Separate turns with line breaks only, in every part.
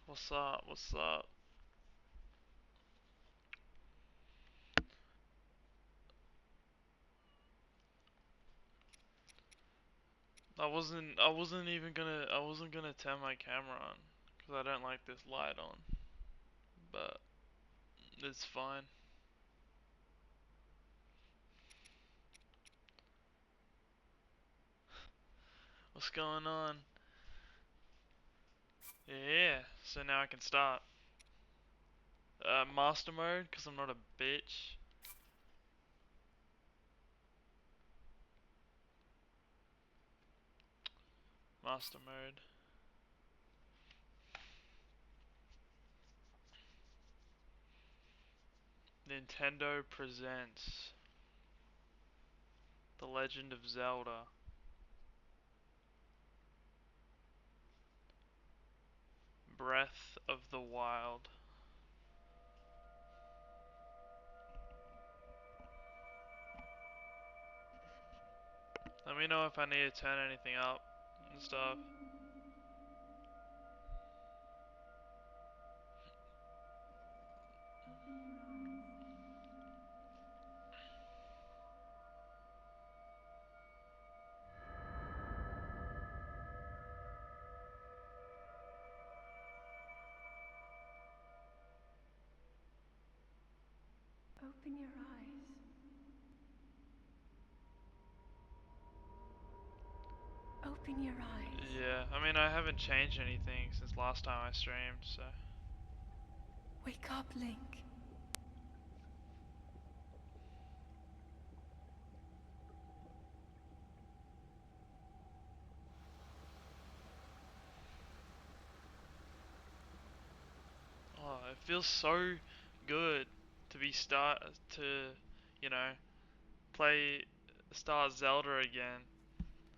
What's up? What's up? I wasn't gonna turn my camera on because I don't like this light on, but it's fine. What's going on? Yeah, so now I can start. Master mode because I'm not a bitch. Master mode. Nintendo presents The Legend of Zelda. Breath of the Wild. Let me know if I need to turn anything up and stuff.
Open your eyes. Open your eyes.
Yeah, I mean, I haven't changed anything since last time I streamed, so.
Wake up, Link.
Oh, it feels so good to be you know, start Zelda again.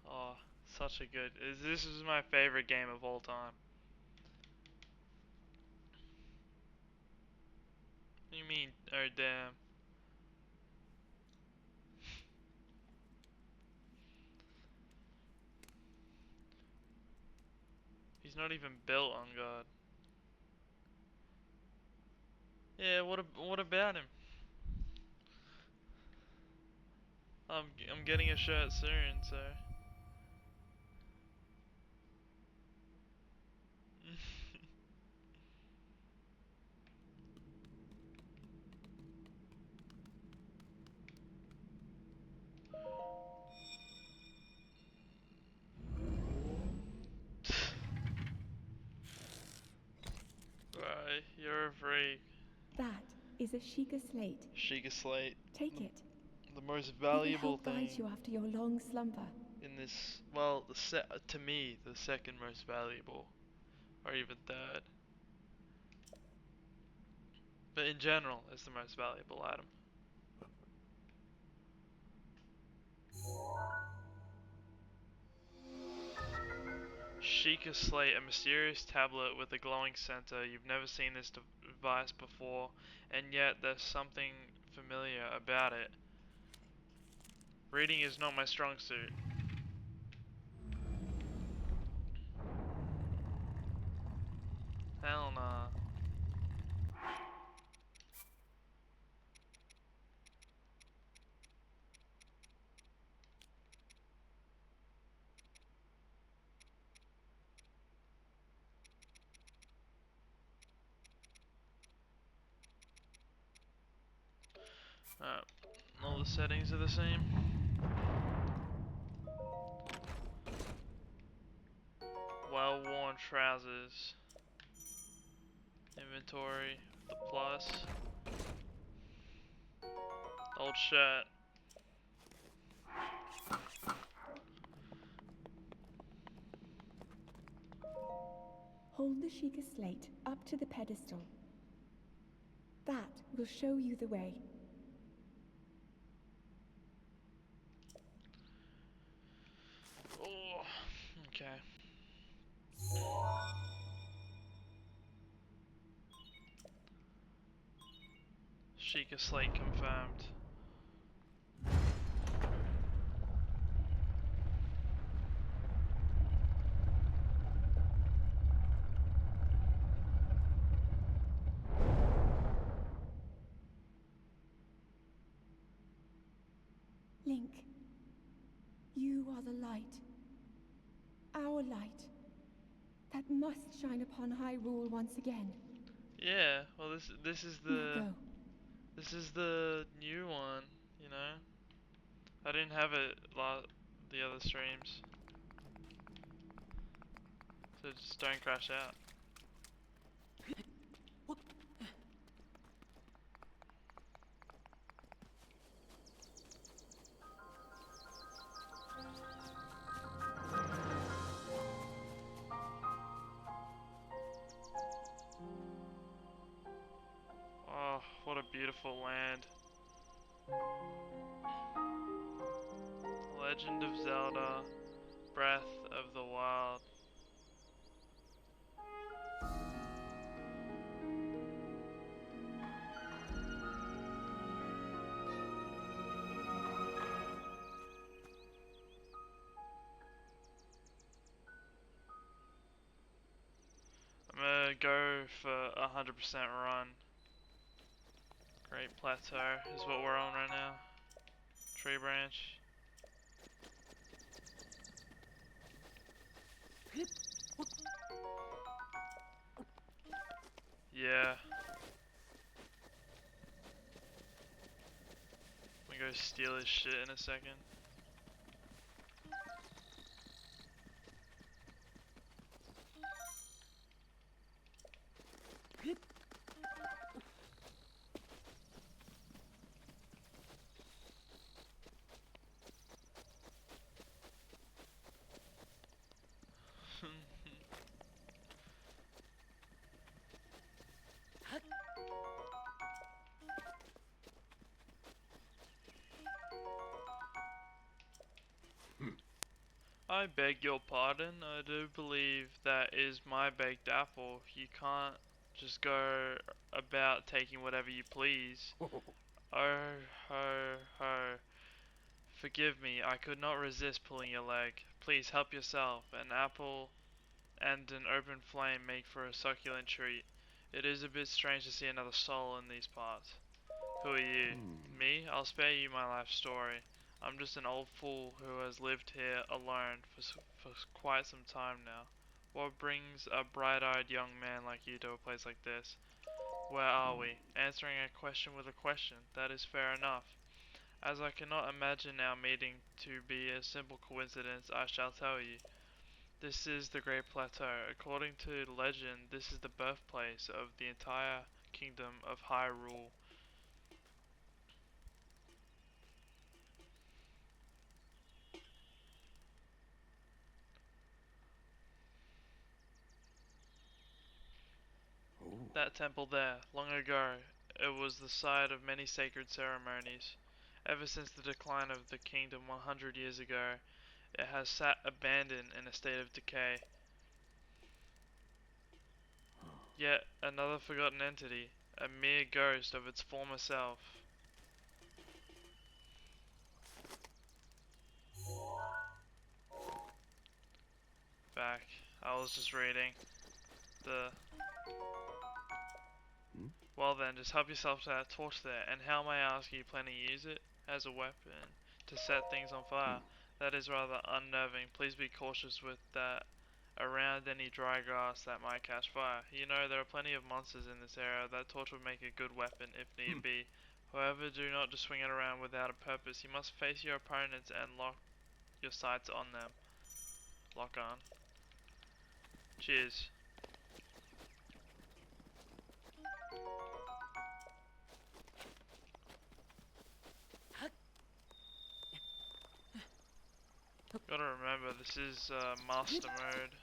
Oh, such a good. This is my favorite game of all time. What do you mean? Oh damn. He's not even built on God. Yeah, what about him? I'm getting a shirt soon, so. Right, you're a freak.
That is a Sheikah slate.
Sheikah Slate.
Take it.
The most
It will
valuable
help guide
thing
you after your long slumber.
in this. Well, to me, the second most valuable, or even third. But in general, it's the most valuable item. Sheikah Slate, a mysterious tablet with a glowing center. You've never seen this device before, and yet there's something familiar about it. Reading is not my strong suit. Hell nah. Alright, all the settings are the same. Well-worn trousers. Inventory, the plus. Old shirt.
Hold the Sheikah slate up to the pedestal. That will show you the way.
Oh, okay. Sheikah slate confirmed.
Link, you are the light. Our light. That must shine upon Hyrule once again.
Yeah, well this is
Now
the
go.
this is the new one, you know? I didn't have it the other streams. So just don't crash out. Oh, what a beautiful land. Legend of Zelda, Breath of the Wild. I'm gonna go for 100% run. Great Plateau is what we're on right now. Tree branch. Yeah. I'm gonna go steal his shit in a second. I beg your pardon, I do believe that is my baked apple. You can't just go about taking whatever you please. Oh, ho, ho. Forgive me, I could not resist pulling your leg. Please help yourself. An apple and an open flame make for a succulent treat. It is a bit strange to see another soul in these parts. Who are you? Me? I'll spare you my life story. I'm just an old fool who has lived here alone for quite some time now. What brings a bright-eyed young man like you to a place like this? Where are we? Answering a question with a question. That is fair enough. As I cannot imagine our meeting to be a simple coincidence, I shall tell you. This is the Great Plateau. According to legend, this is the birthplace of the entire kingdom of Hyrule. That temple there, long ago, it was the site of many sacred ceremonies. Ever since the decline of the kingdom 100 years ago, it has sat abandoned in a state of decay. Yet another forgotten entity, a mere ghost of its former self. Back. I was just reading the... Well then, just help yourself to that torch there, and how may I ask, are you planning to use it as a weapon to set things on fire? That is rather unnerving. Please be cautious with that around any dry grass that might catch fire. You know, there are plenty of monsters in this area. That torch would make a good weapon if need be. However, do not just swing it around without a purpose. You must face your opponents and lock your sights on them. Lock on. Cheers. Gotta remember, this is master mode.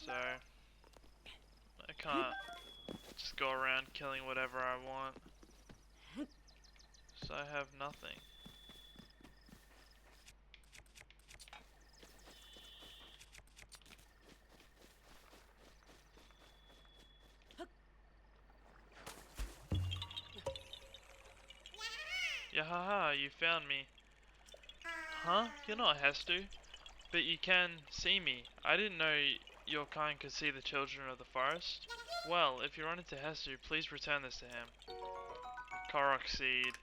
So I can't just go around killing whatever I want. So I have nothing. Yahaha, you found me. Huh? You're not Hestu, but you can see me. I didn't know your kind could see the children of the forest. Well, if you run into Hestu, please return this to him. Korok seed.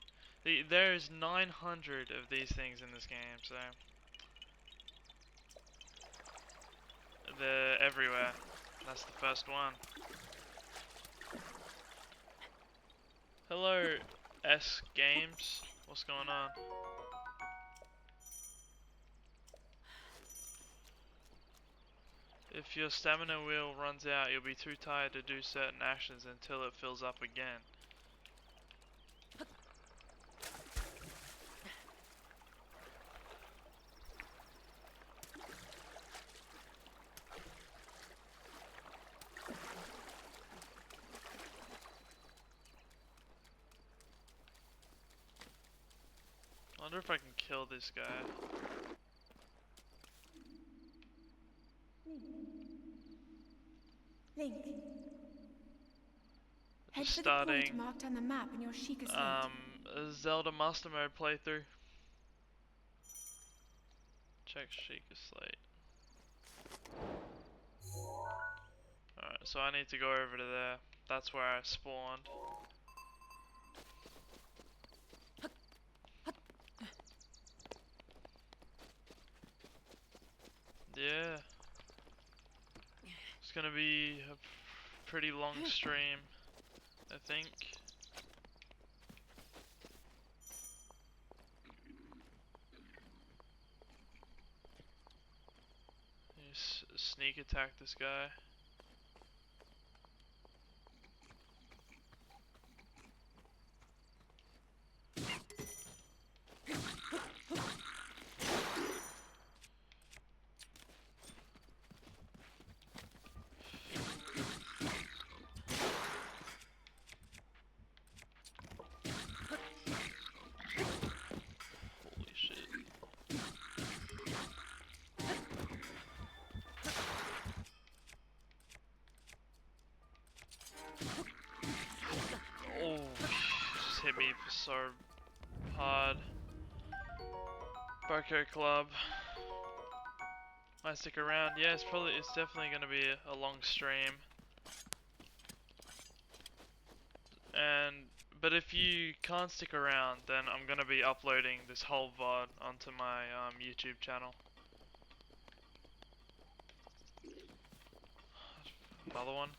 There's 900 of these things in this game, so they're everywhere. That's the first one. Hello, S Games. What's going on? If your stamina wheel runs out, you'll be too tired to do certain actions until it fills up again. I wonder if I can kill this guy.
Link. Head
Just
for the point
starting
marked on the map in your Sheikah slate.
a Zelda Master Mode playthrough. Check Sheikah Slate. Alright, so I need to go over to there. That's where I spawned. Yeah. It's gonna be a pretty long stream, I think. Sneak attack this guy. Holy shit. Oh, just hit me so hard. Boko Club. Might stick around. Yeah, it's definitely gonna be a long stream. But if you can't stick around, then I'm gonna be uploading this whole VOD onto my YouTube channel. Another one.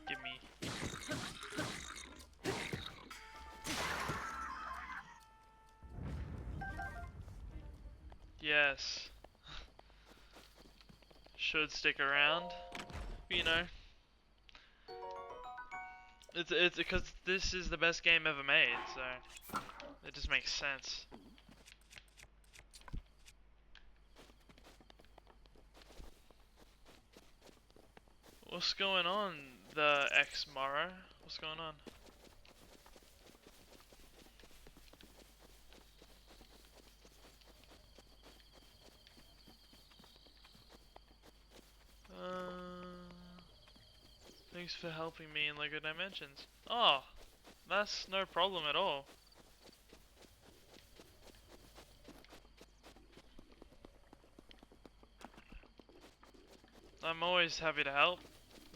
Gimme. Yes. Should stick around. You know. It's because this is the best game ever made, so it just makes sense. What's going on, the ex Mara? What's going on? Thanks for helping me in LEGO Dimensions. Oh, that's no problem at all. I'm always happy to help.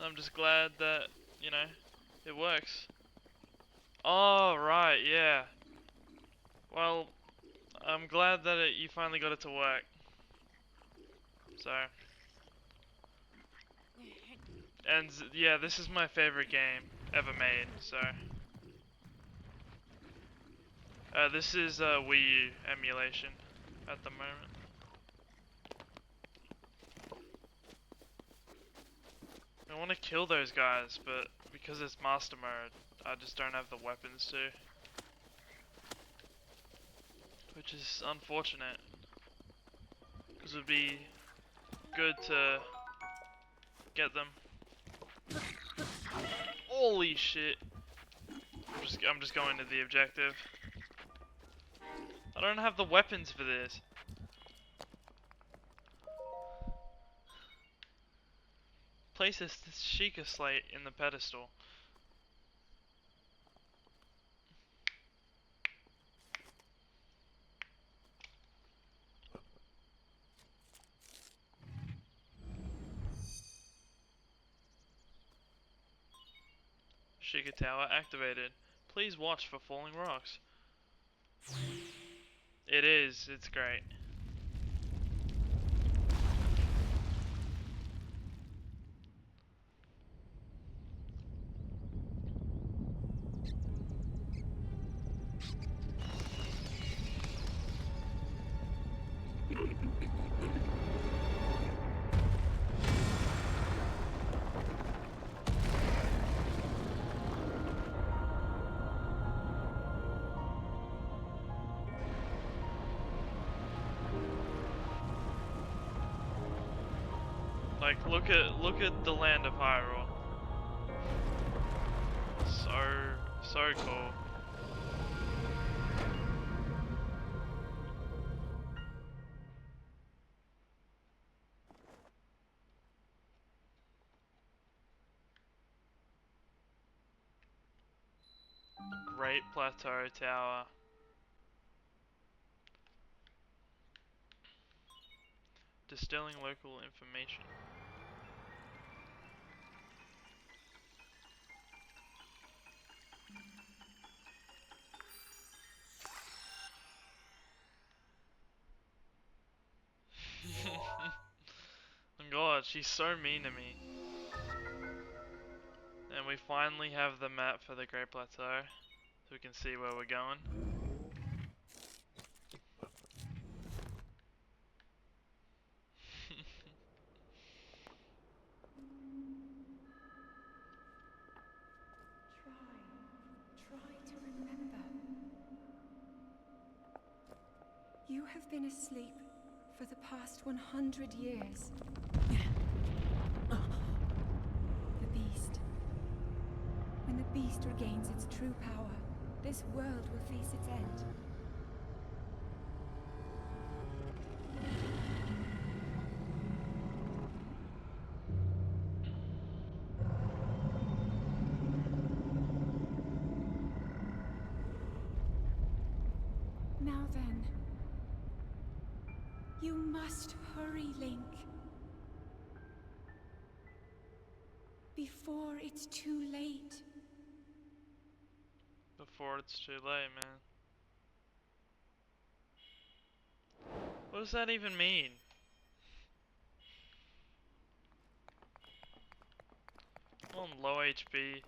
I'm just glad that, you know, it works. Oh, right, yeah. Well, I'm glad that you finally got it to work. So. And yeah, this is my favorite game ever made, so. This is a Wii U emulation at the moment. want to kill those guys, but because it's master mode, I just don't have the weapons to. Which is unfortunate. Because it would be good to get them. Holy shit. I'm just going to the objective. I don't have the weapons for this. Place this Sheikah slate in the pedestal. Sheikah tower activated. Please watch for falling rocks. It is, it's great. Like, look at the land of Hyrule. So cool. Great Plateau Tower. Distilling local information. Oh god, she's so mean to me. And we finally have the map for the Great Plateau, so we can see where we're going.
Try to remember. You have been asleep for the past 100 years. The beast. When the beast regains its true power, this world will face its end. Now then, you must hurry, Link. Before it's too late.
Before it's too late, man. What does that even mean? I'm on low HP.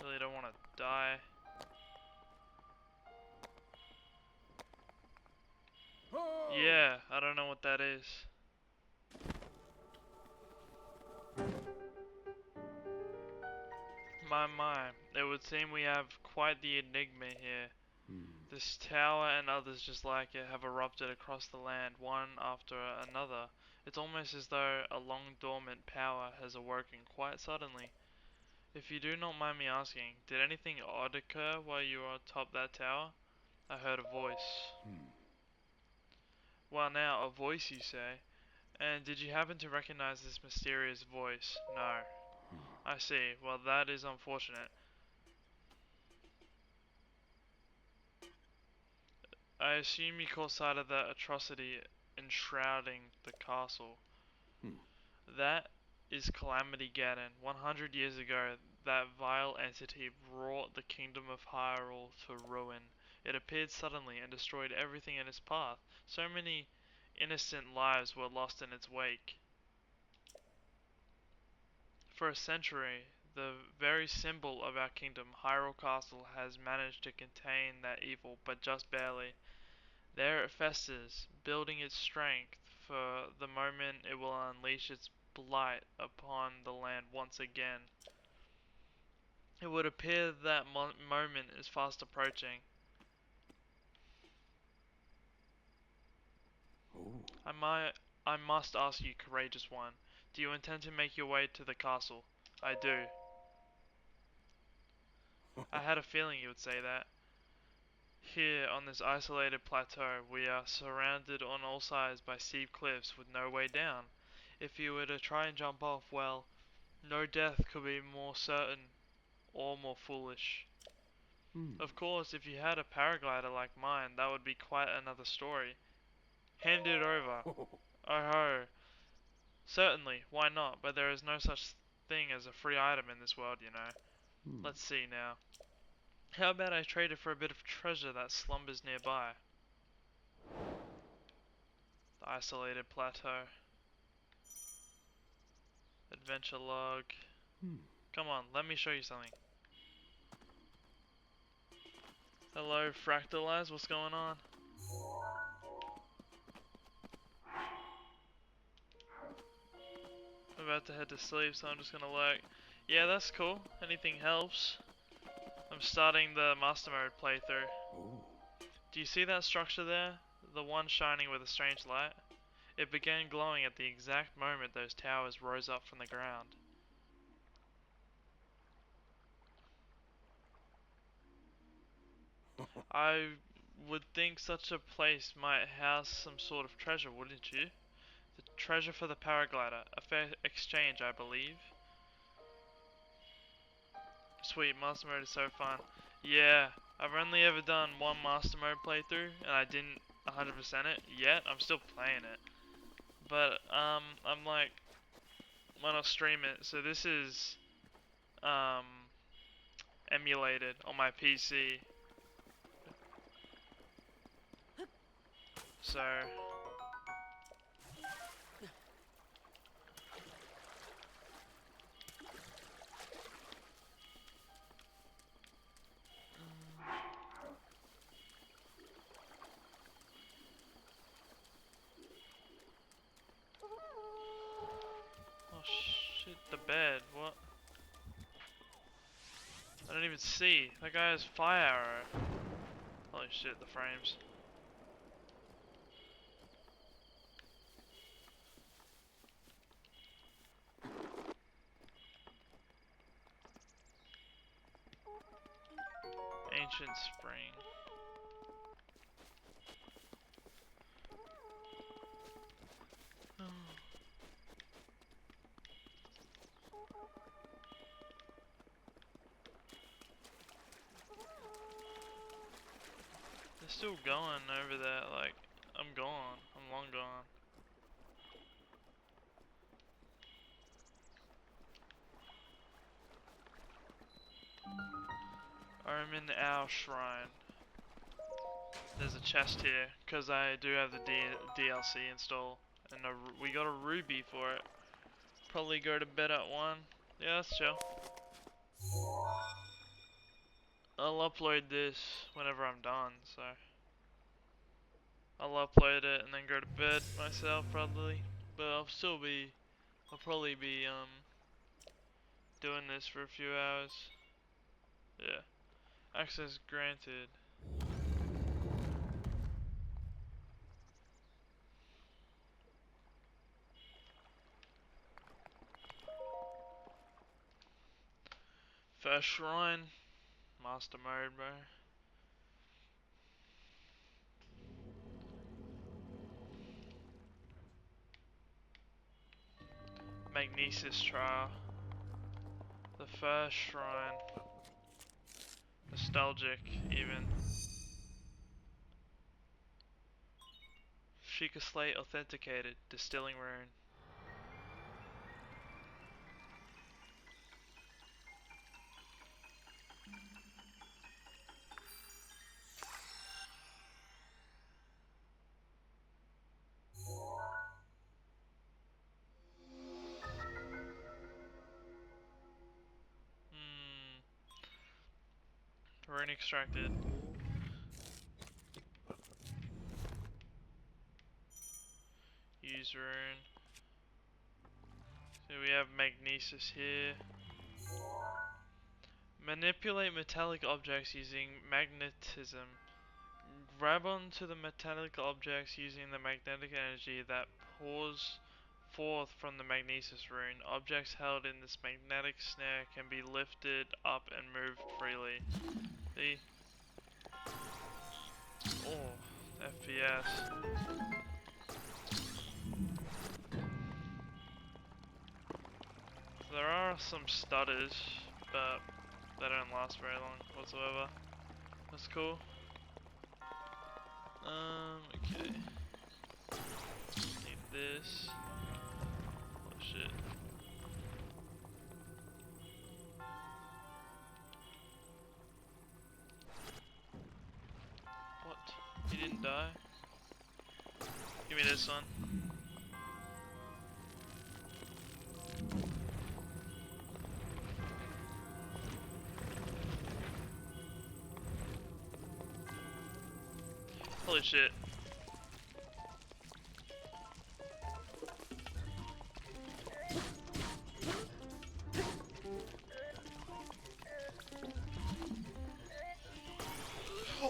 Really don't want to die. Yeah, I don't know what that is. My, it would seem we have quite the enigma here. This tower and others just like it have erupted across the land, one after another. It's almost as though a long dormant power has awoken quite suddenly. If you do not mind me asking, did anything odd occur while you were atop that tower? I heard a voice. Well now, a voice you say? And did you happen to recognize this mysterious voice? No. I see. Well, that is unfortunate. I assume you caught sight of that atrocity enshrouding the castle. That is Calamity Ganon. 100 years ago, that vile entity brought the kingdom of Hyrule to ruin. It appeared suddenly and destroyed everything in its path. So many innocent lives were lost in its wake. For a century, the very symbol of our kingdom, Hyrule Castle has managed to contain that evil, but just barely. There it festers, building its strength for the moment it will unleash its blight upon the land once again. It would appear that moment is fast approaching.
Oh.
I must ask you, courageous one, do you intend to make your way to the castle? I do. I had a feeling you would say that. Here, on this isolated plateau, we are surrounded on all sides by steep cliffs with no way down. If you were to try and jump off, well, no death could be more certain or more foolish. Of course, if you had a paraglider like mine, that would be quite another story. Hand it over.
Oh.
Oh ho. Certainly, why not? But there is no such thing as a free item in this world, you know. Let's see now. How about I trade it for a bit of treasure that slumbers nearby? The isolated plateau. Adventure log. Come on, let me show you something. Hello, Fractalize, what's going on? I'm about to head to sleep, so I'm just gonna lurk. Yeah, that's cool. Anything helps. I'm starting the Master Mode playthrough.
Oh.
Do you see that structure there? The one shining with a strange light? It began glowing at the exact moment those towers rose up from the ground. I would think such a place might house some sort of treasure, wouldn't you? The treasure for the paraglider. A fair exchange, I believe. Sweet, Master Mode is so fun. Yeah, I've only ever done one Master Mode playthrough, and I didn't 100% it yet. I'm still playing it. But, I'm like, why not stream it? So this is, um, emulated on my PC. So, oh shit, the bed, what? I don't even see. That guy has fire arrow. Holy shit, the frames. Ancient spring. They're still going over there, like, I'm gone. I'm long gone. Omen Owl Shrine. There's a chest here, because I do have the DLC installed. And we got a ruby for it. Probably go to bed at 1. Yeah, that's chill. I'll upload this whenever I'm done, so. I'll upload it and then go to bed myself, probably. But I'll probably be, doing this for a few hours. Yeah. Access granted. First shrine. Master mode, bro. Magnesis trial. The first shrine. Nostalgic, even. Sheikah Slate authenticated. Distilling rune. Rune extracted. Use rune. So we have magnesis here. Manipulate metallic objects using magnetism. Grab onto the metallic objects using the magnetic energy that pours forth from the magnesis rune. Objects held in this magnetic snare can be lifted up and moved freely. See? Oh, FPS. There are some stutters, but they don't last very long whatsoever. That's cool. Okay. Need this. Oh shit. What? He didn't die? Give me this one. Holy shit.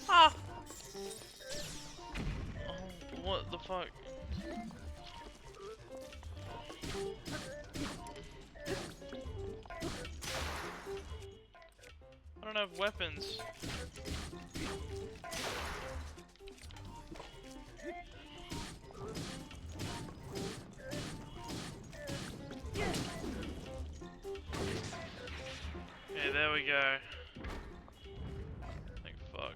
Ah! Oh, what the fuck? I don't have weapons. Okay, there we go. Like fuck.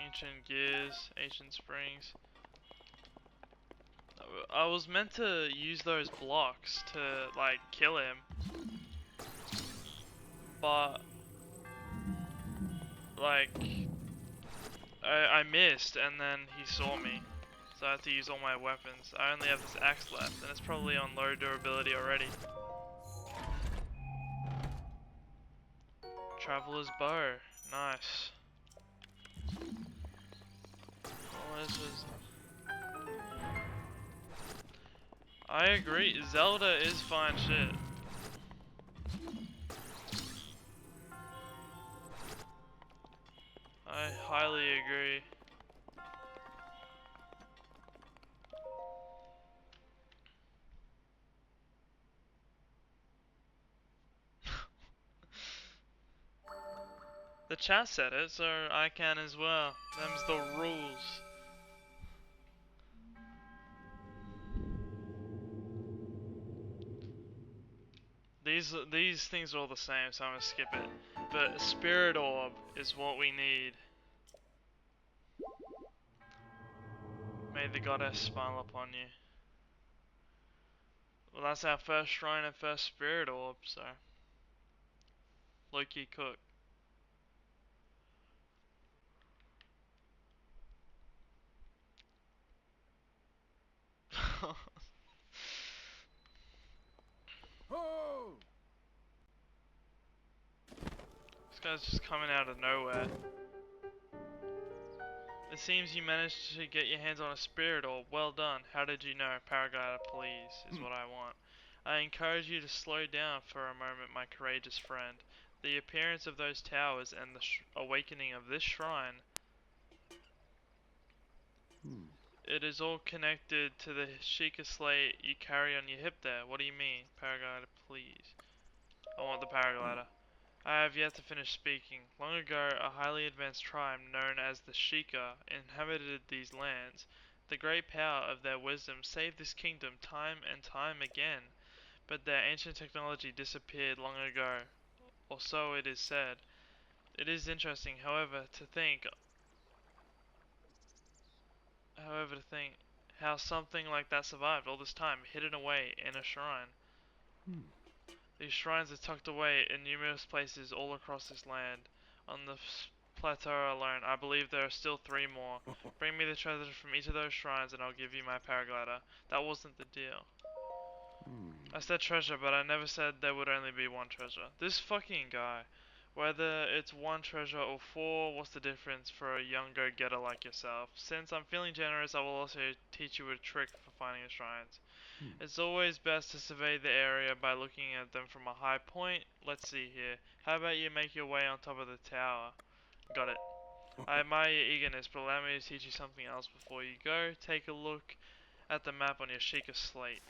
Ancient gears, ancient springs. I was meant to use those blocks to like kill him, but like I missed and then he saw me, so I had to use all my weapons. I only have this axe left and it's probably on low durability already. Traveler's bow, nice. Oh, this was... I agree, Zelda is fine shit. I highly agree. The chat said it, so I can as well. Them's the rules. These things are all the same, so I'm gonna skip it. But a spirit orb is what we need. May the goddess smile upon you. Well, that's our first shrine and first spirit orb, so low-key cook.
Oh!
This guy's just coming out of nowhere. It seems you managed to get your hands on a spirit orb. Well done. How did you know? Paraglider, please, is what I want. I encourage you to slow down for a moment, my courageous friend. The appearance of those towers and the awakening of this shrine, it is all connected to the Sheikah slate you carry on your hip there. What do you mean? Paraglider, please. I want the paraglider. I have yet to finish speaking. Long ago, a highly advanced tribe known as the Sheikah inhabited these lands. The great power of their wisdom saved this kingdom time and time again, but their ancient technology disappeared long ago, or so it is said. It is interesting, however, to think how something like that survived all this time, hidden away in a shrine. These shrines are tucked away in numerous places all across this land. On the plateau alone, I believe there are still 3 more. Bring me the treasure from each of those shrines and I'll give you my paraglider. That wasn't the deal. I said treasure, but I never said there would only be one treasure. This fucking guy. Whether it's one treasure or four, what's the difference for a young go-getter like yourself? Since I'm feeling generous, I will also teach you a trick for finding the shrines. It's always best to survey the area by looking at them from a high point. Let's see here. How about you make your way on top of the tower? Got it. I admire your eagerness, but allow me to teach you something else before you go. Take a look at the map on your Sheikah slate.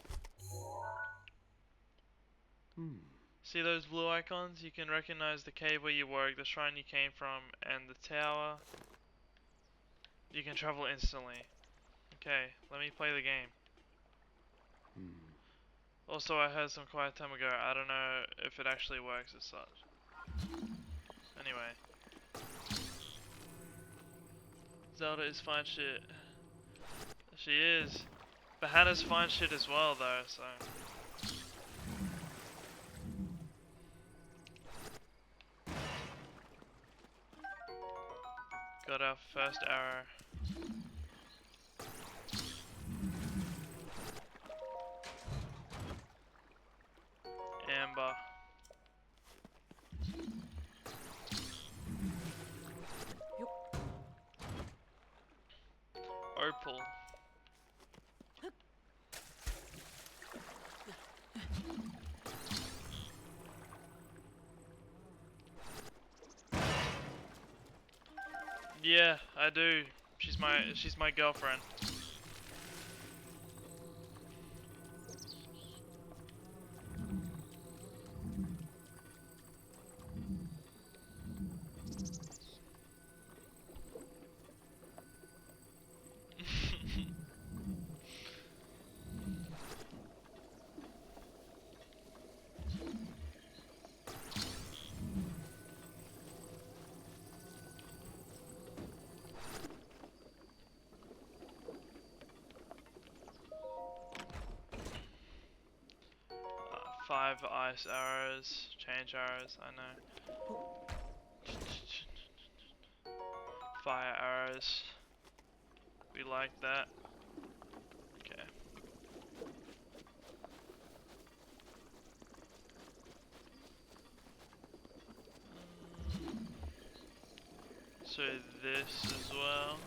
See those blue icons? You can recognize the cave where you work, the shrine you came from, and the tower. You can travel instantly. Okay, let me play the game. Also, I heard some quiet time ago. I don't know if it actually works as such. Anyway. Zelda is fine shit. She is. But Hannah's fine shit as well though, so. Got our first arrow. Amber. Opal. Yeah, I do. She's my girlfriend. Five ice arrows, change arrows, I know. Fire arrows. We like that. Okay. So this as well.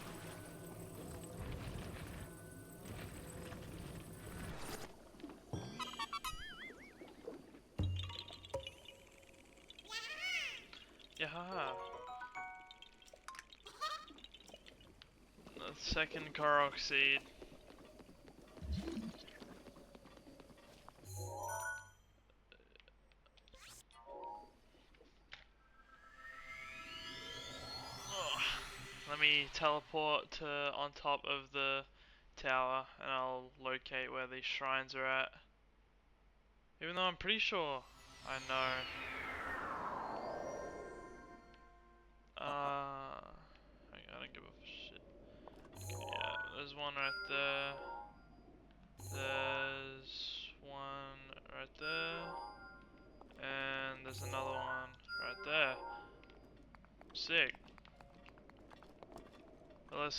Yahaha. The second Korok seed. Oh, let me teleport to on top of the tower and I'll locate where these shrines are at. Even though I'm pretty sure I know. I don't give a shit. Yeah, there's one right there. There's one right there. And there's another one right there. Sick. I'm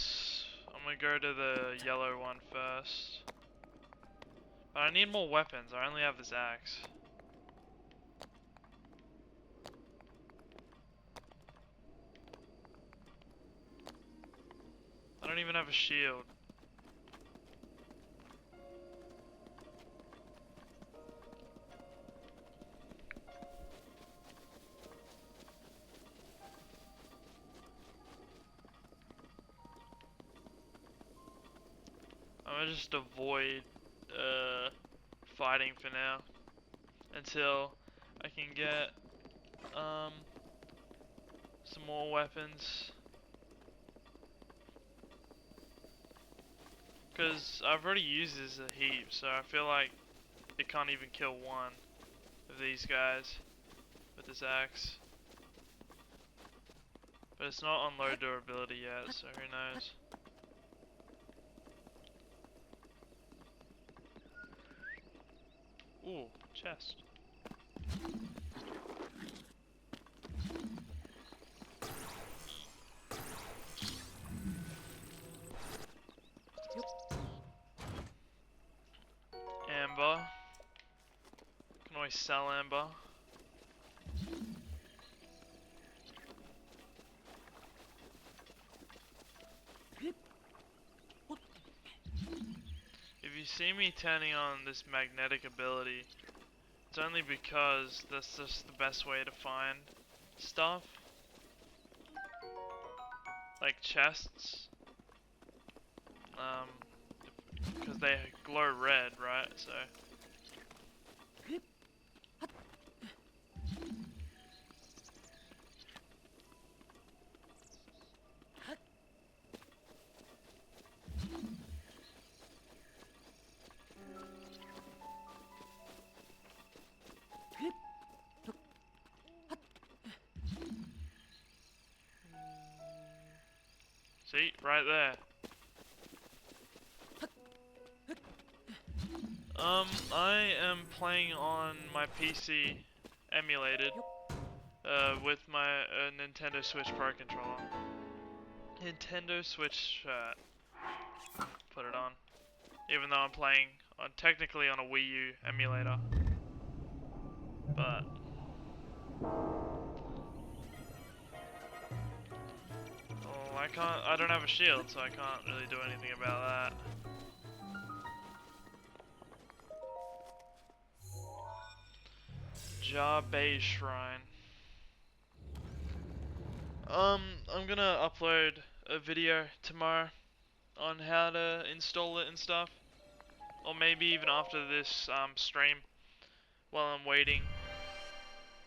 gonna go to the yellow one first. But I need more weapons, I only have this axe. I don't even have a shield. I'm gonna just avoid fighting for now until I can get some more weapons. Because I've already used this a heap, so I feel like it can't even kill one of these guys with this axe. But it's not on low durability yet, so who knows. Ooh, chest. Amber. Can always sell amber. see me turning on this magnetic ability, it's only because that's just the best way to find stuff. Like chests. Because they glow red, right? So. See, right there. I am playing on my PC emulated, with my Nintendo Switch Pro controller. Nintendo Switch shirt. Put it on. Even though I'm playing on technically on a Wii U emulator. But oh, I don't have a shield, so I can't really do anything about that. Jar Bay Shrine. I'm gonna upload a video tomorrow on how to install it and stuff. Or maybe even after this stream, while I'm waiting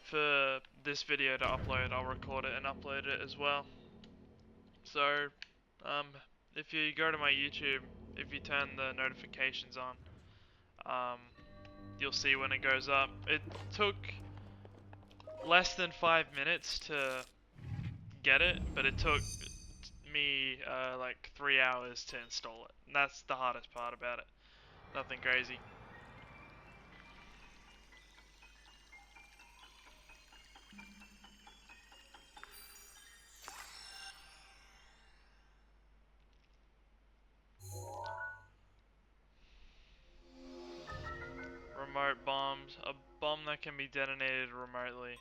for this video to upload, I'll record it and upload it as well. So, if you go to my YouTube, if you turn the notifications on, you'll see when it goes up. It took less than 5 minutes to get it, but it took me like 3 hours to install it. And that's the hardest part about it. Nothing crazy. Remote bombs. A bomb that can be detonated remotely.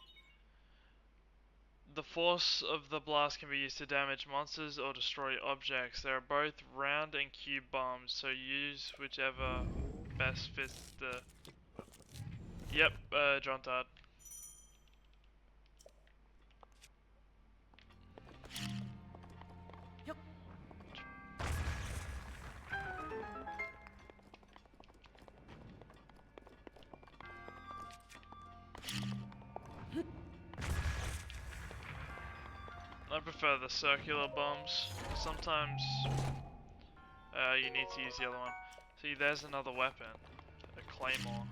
The force of the blast can be used to damage monsters or destroy objects. They are both round and cube bombs, so use whichever best fits the... Yep, John Todd.
Yep.
I prefer the circular bombs. Sometimes you need to use the other one. See, there's another weapon. A claymore.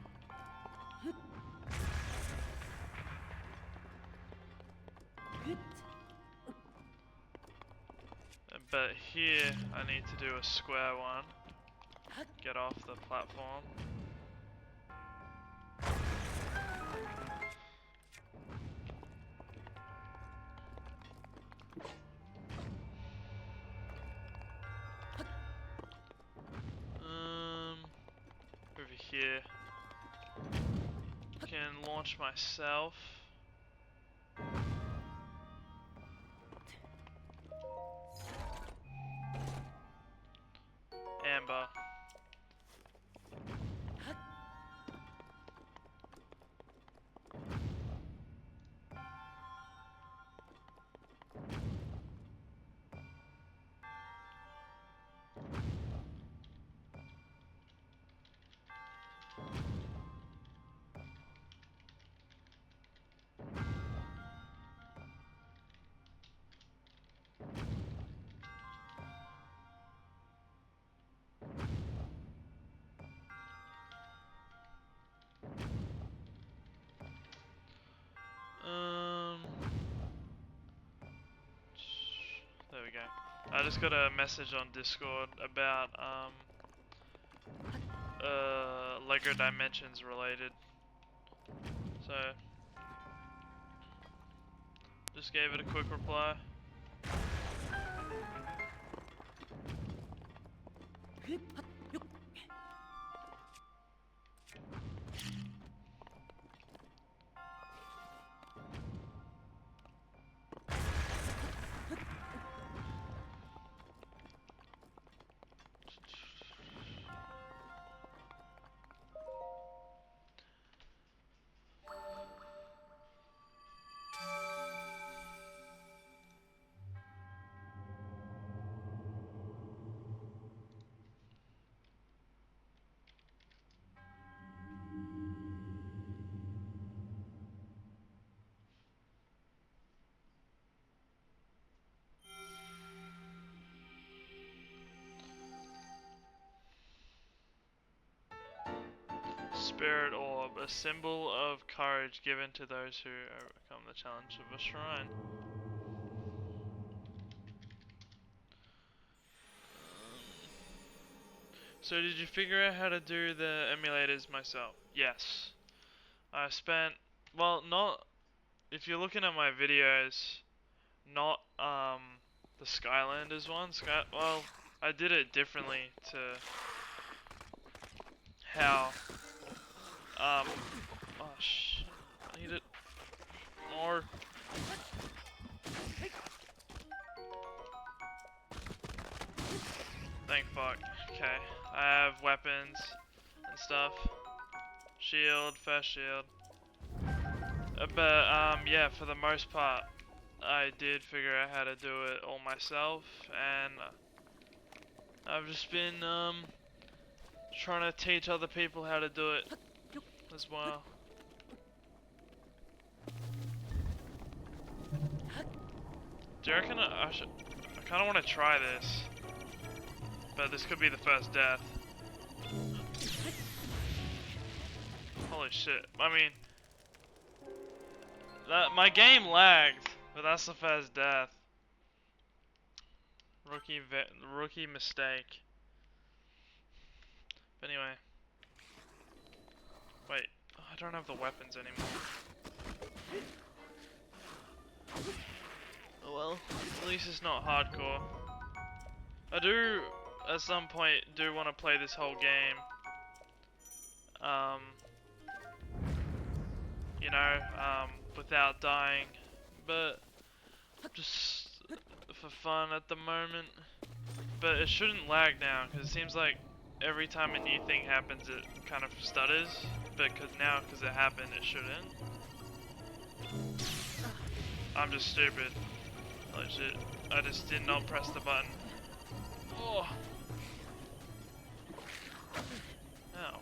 But here, I need to do a square one. Get off the platform. Over here. Can launch myself. Amber. There we go. I just got a message on Discord about Lego Dimensions related. So just gave it a quick reply. spirit orb, a symbol of courage given to those who overcome the challenge of a shrine. So did you figure out how to do the emulators myself? Yes. I spent, well, not, if you're looking at my videos, not the Skylanders one. Well, I did it differently to how oh shit, I need it more. Thank fuck. Okay, I have weapons and stuff. Shield, first shield. But yeah, for the most part, I did figure out how to do it all myself, and I've just been trying to teach other people how to do it as well. Do you reckon I should? I kind of want to try this, but this could be the first death. Holy shit! I mean, my game lagged, but that's the first death. Rookie mistake. But anyway, wait. Oh, I don't have the weapons anymore. Oh well, at least it's not hardcore. I do, at some point, do want to play this whole game. You know, without dying, but just for fun at the moment. But it shouldn't lag now, because it seems like every time a new thing happens, it kind of stutters. But now, because it happened, it shouldn't. I'm just stupid. Holy shit. I just did not press the button. Oh. Ow.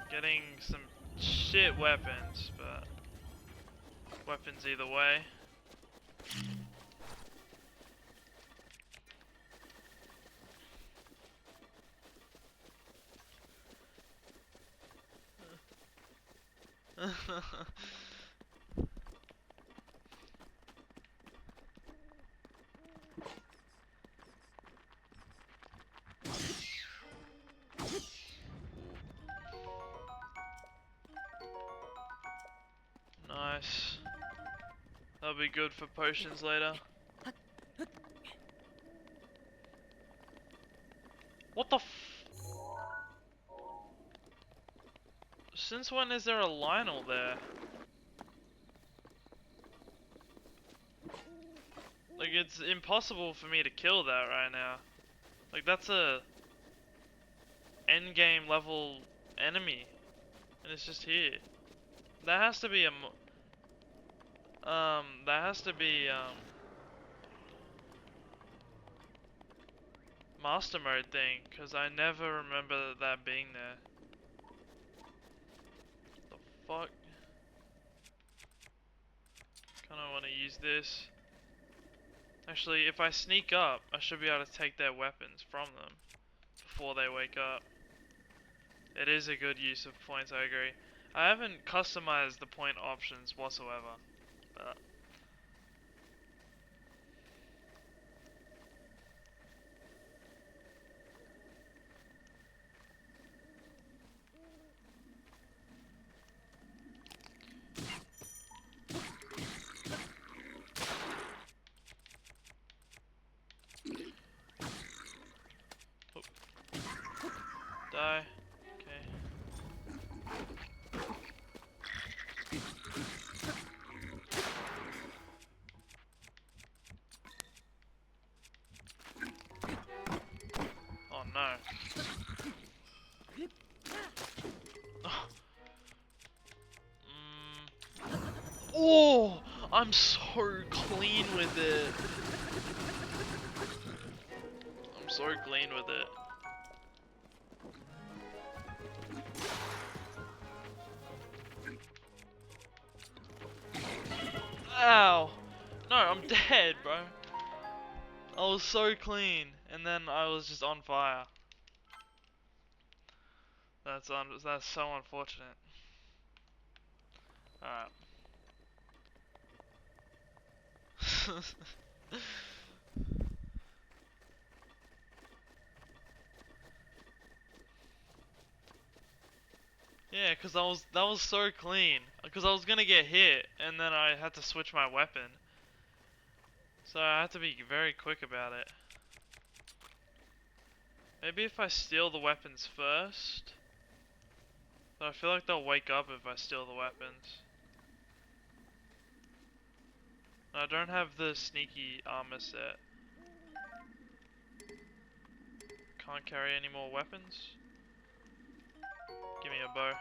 Getting some shit weapons, but weapons either way. Nice. That'll be good for potions later. What the f— Since when is there a Lionel there? Like, it's impossible for me to kill that right now. Like, that's a endgame level enemy, and it's just here. That has to be a master mode thing, because I never remember that being there. The fuck? Kinda wanna use this. Actually, if I sneak up, I should be able to take their weapons from them before they wake up. It is a good use of points, I agree. I haven't customized the point options whatsoever, but die. Okay. Oh no. Oh, I'm so clean with it. I'm so clean with it. Ow! No, I'm dead, bro. I was so clean, and then I was just on fire. That's so unfortunate. Alright. Yeah, cause that was so clean. Cause I was gonna get hit, and then I had to switch my weapon. So I had to be very quick about it. Maybe if I steal the weapons first. But I feel like they'll wake up if I steal the weapons. I don't have the sneaky armor set. Can't carry any more weapons. Give me a bow.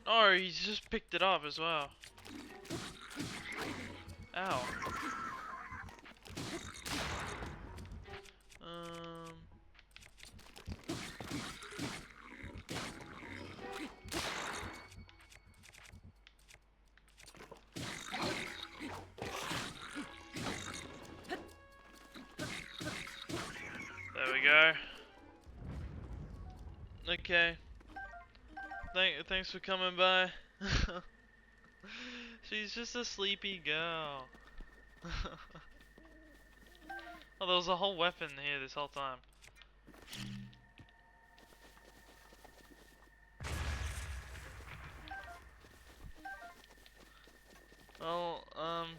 Oh, he's just picked it up as well. Ow. There we go. Okay. Thanks for coming by. She's just a sleepy girl. Oh, there was a whole weapon here this whole time. Well,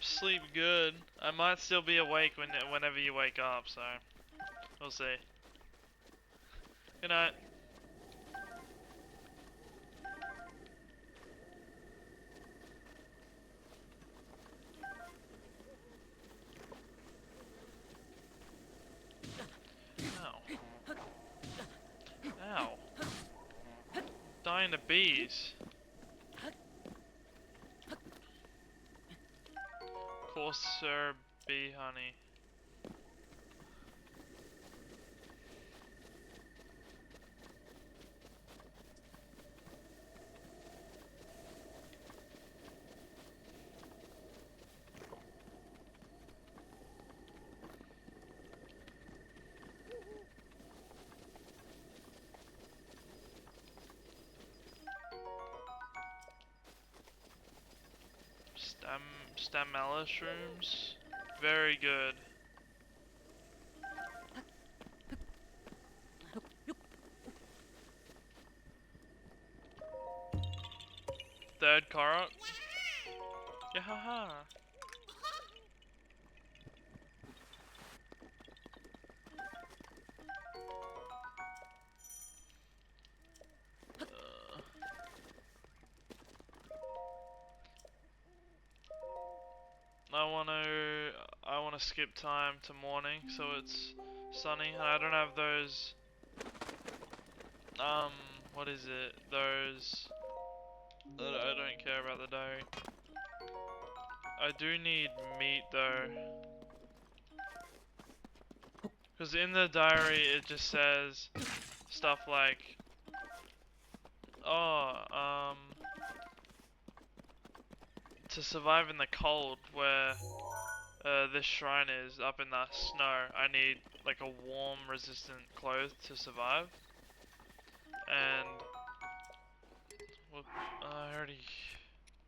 sleep good. I might still be awake whenever you wake up, so we'll see. Good night. Ow. Ow. Dying to bees. Coarser bee honey. Stamella shrooms. Very good. Third Korok. Yahaha. I wanna skip time to morning so it's sunny. And I don't have those what is it? Those I don't care about the diary. I do need meat though. Cause in the diary it just says stuff like to survive in the cold where this shrine is up in the snow, I need like a warm resistant cloth to survive. And well, I already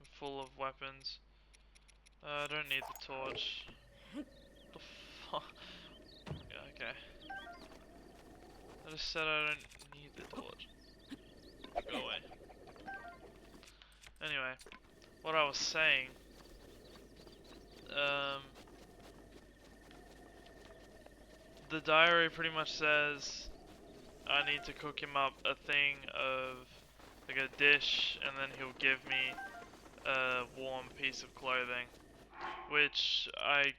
am full of weapons. I don't need the torch. The fuck? Okay. I just said I don't need the torch. Go away. Anyway, what I was saying, the diary pretty much says I need to cook him up a thing of, like a dish, and then he'll give me a warm piece of clothing, which I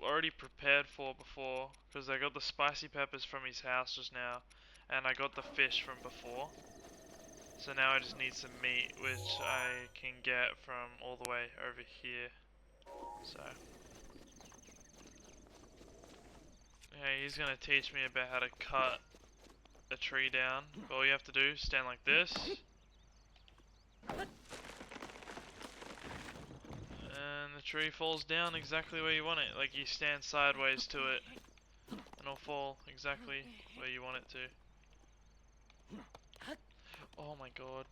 already prepared for before, because I got the spicy peppers from his house just now, and I got the fish from before. So now I just need some meat, which I can get from all the way over here. So, okay, he's gonna teach me about how to cut a tree down. All you have to do is stand like this. And the tree falls down exactly where you want it. Like you stand sideways to it and it'll fall exactly where you want it to. Oh my god.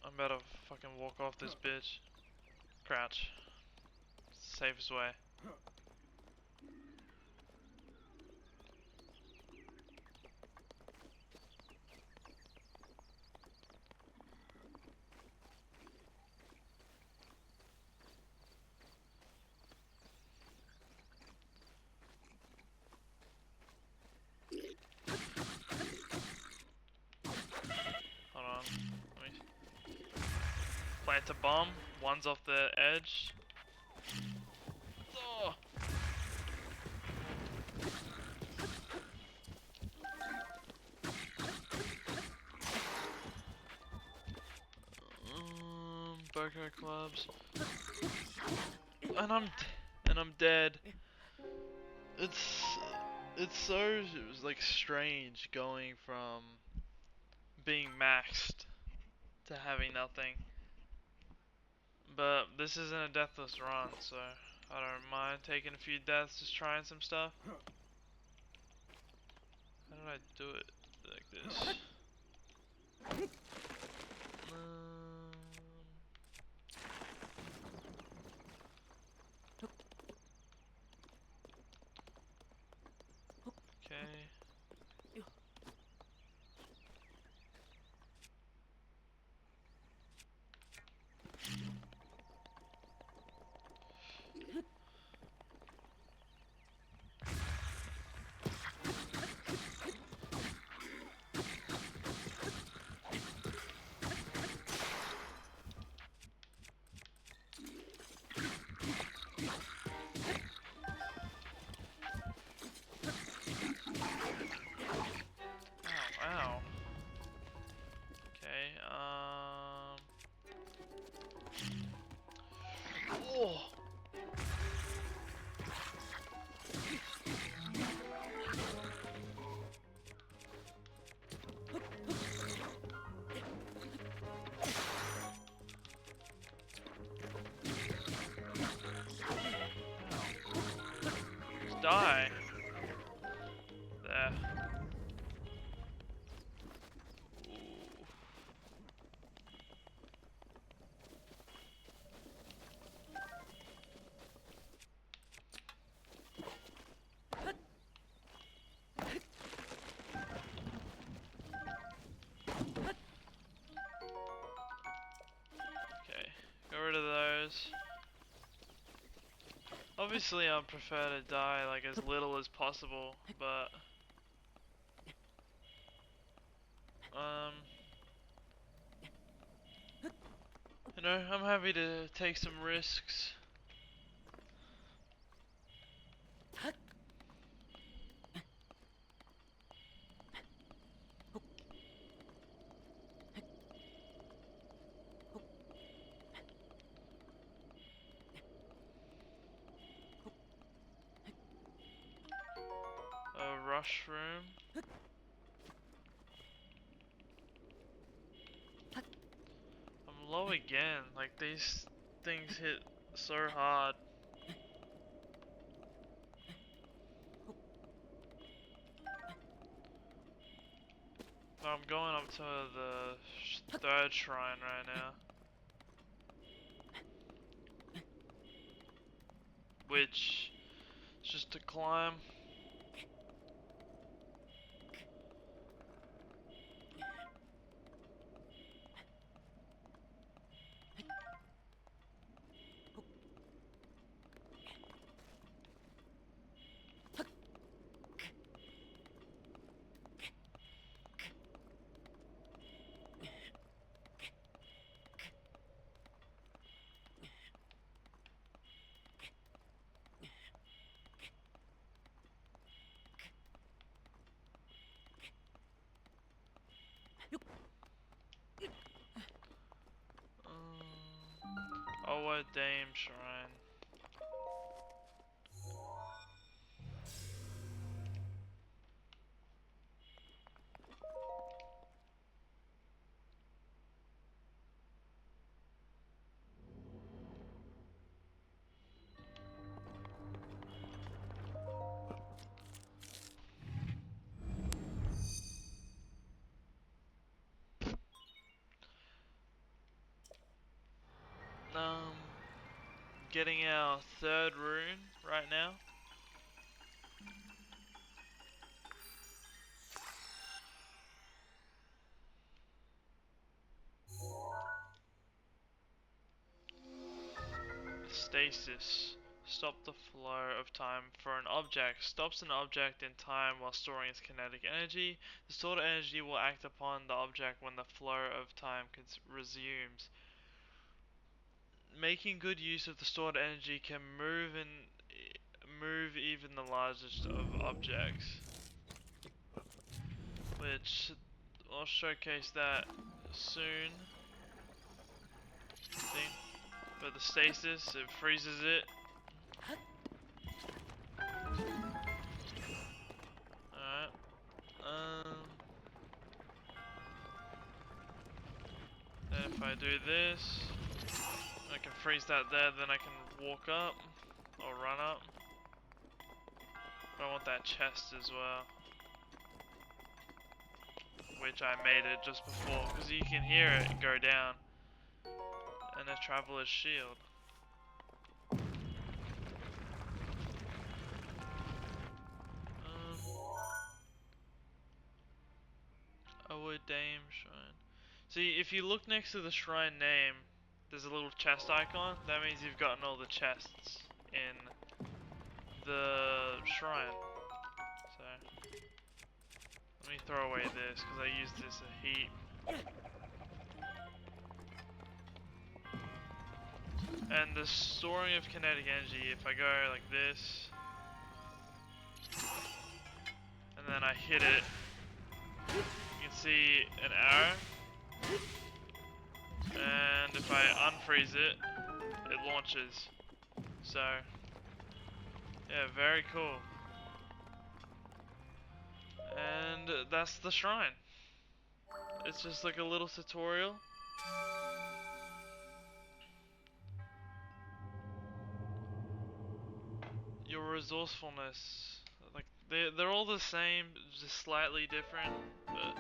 I'm about to fucking walk off this bitch. Crouch. Safest way. Hold on. Let me plant a bomb. One's off the edge. Oh. Burger clubs. And I'm dead. It's so it was like strange going from being maxed to having nothing. But this isn't a deathless run, so I don't mind taking a few deaths, just trying some stuff. How did I do it like this? Okay. Ow, ow. Okay, oh! Just die. There. Ooh. Okay, got rid of those. Obviously, I prefer to die like as little as possible, but you know, I'm happy to take some risks. A rush room. I'm low again. Like these things hit so hard. So I'm going up to the third shrine right now. Which is just to climb. Oh, what Dame Shrine. getting our third rune right now. Stasis. Stop the flow of time for an object. Stops an object in time while storing its kinetic energy. The stored energy will act upon the object when the flow of time resumes. Making good use of the stored energy can move even the largest of objects. Which I'll showcase that soon. See? But the stasis, it freezes it. Alright. Then if I do this, I can freeze that there, then I can walk up or run up. But I want that chest as well, which I made it just before, because you can hear it go down. And a traveler's shield. A wood dame shrine. See, if you look next to the shrine name, there's a little chest icon. That means you've gotten all the chests in the shrine. So, let me throw away this, because I used this a heap. And the storing of kinetic energy, if I go like this, and then I hit it, you can see an arrow. And if I unfreeze it, it launches. So, yeah, very cool. And that's the shrine. It's just like a little tutorial. Your resourcefulness, like they're all the same, just slightly different, but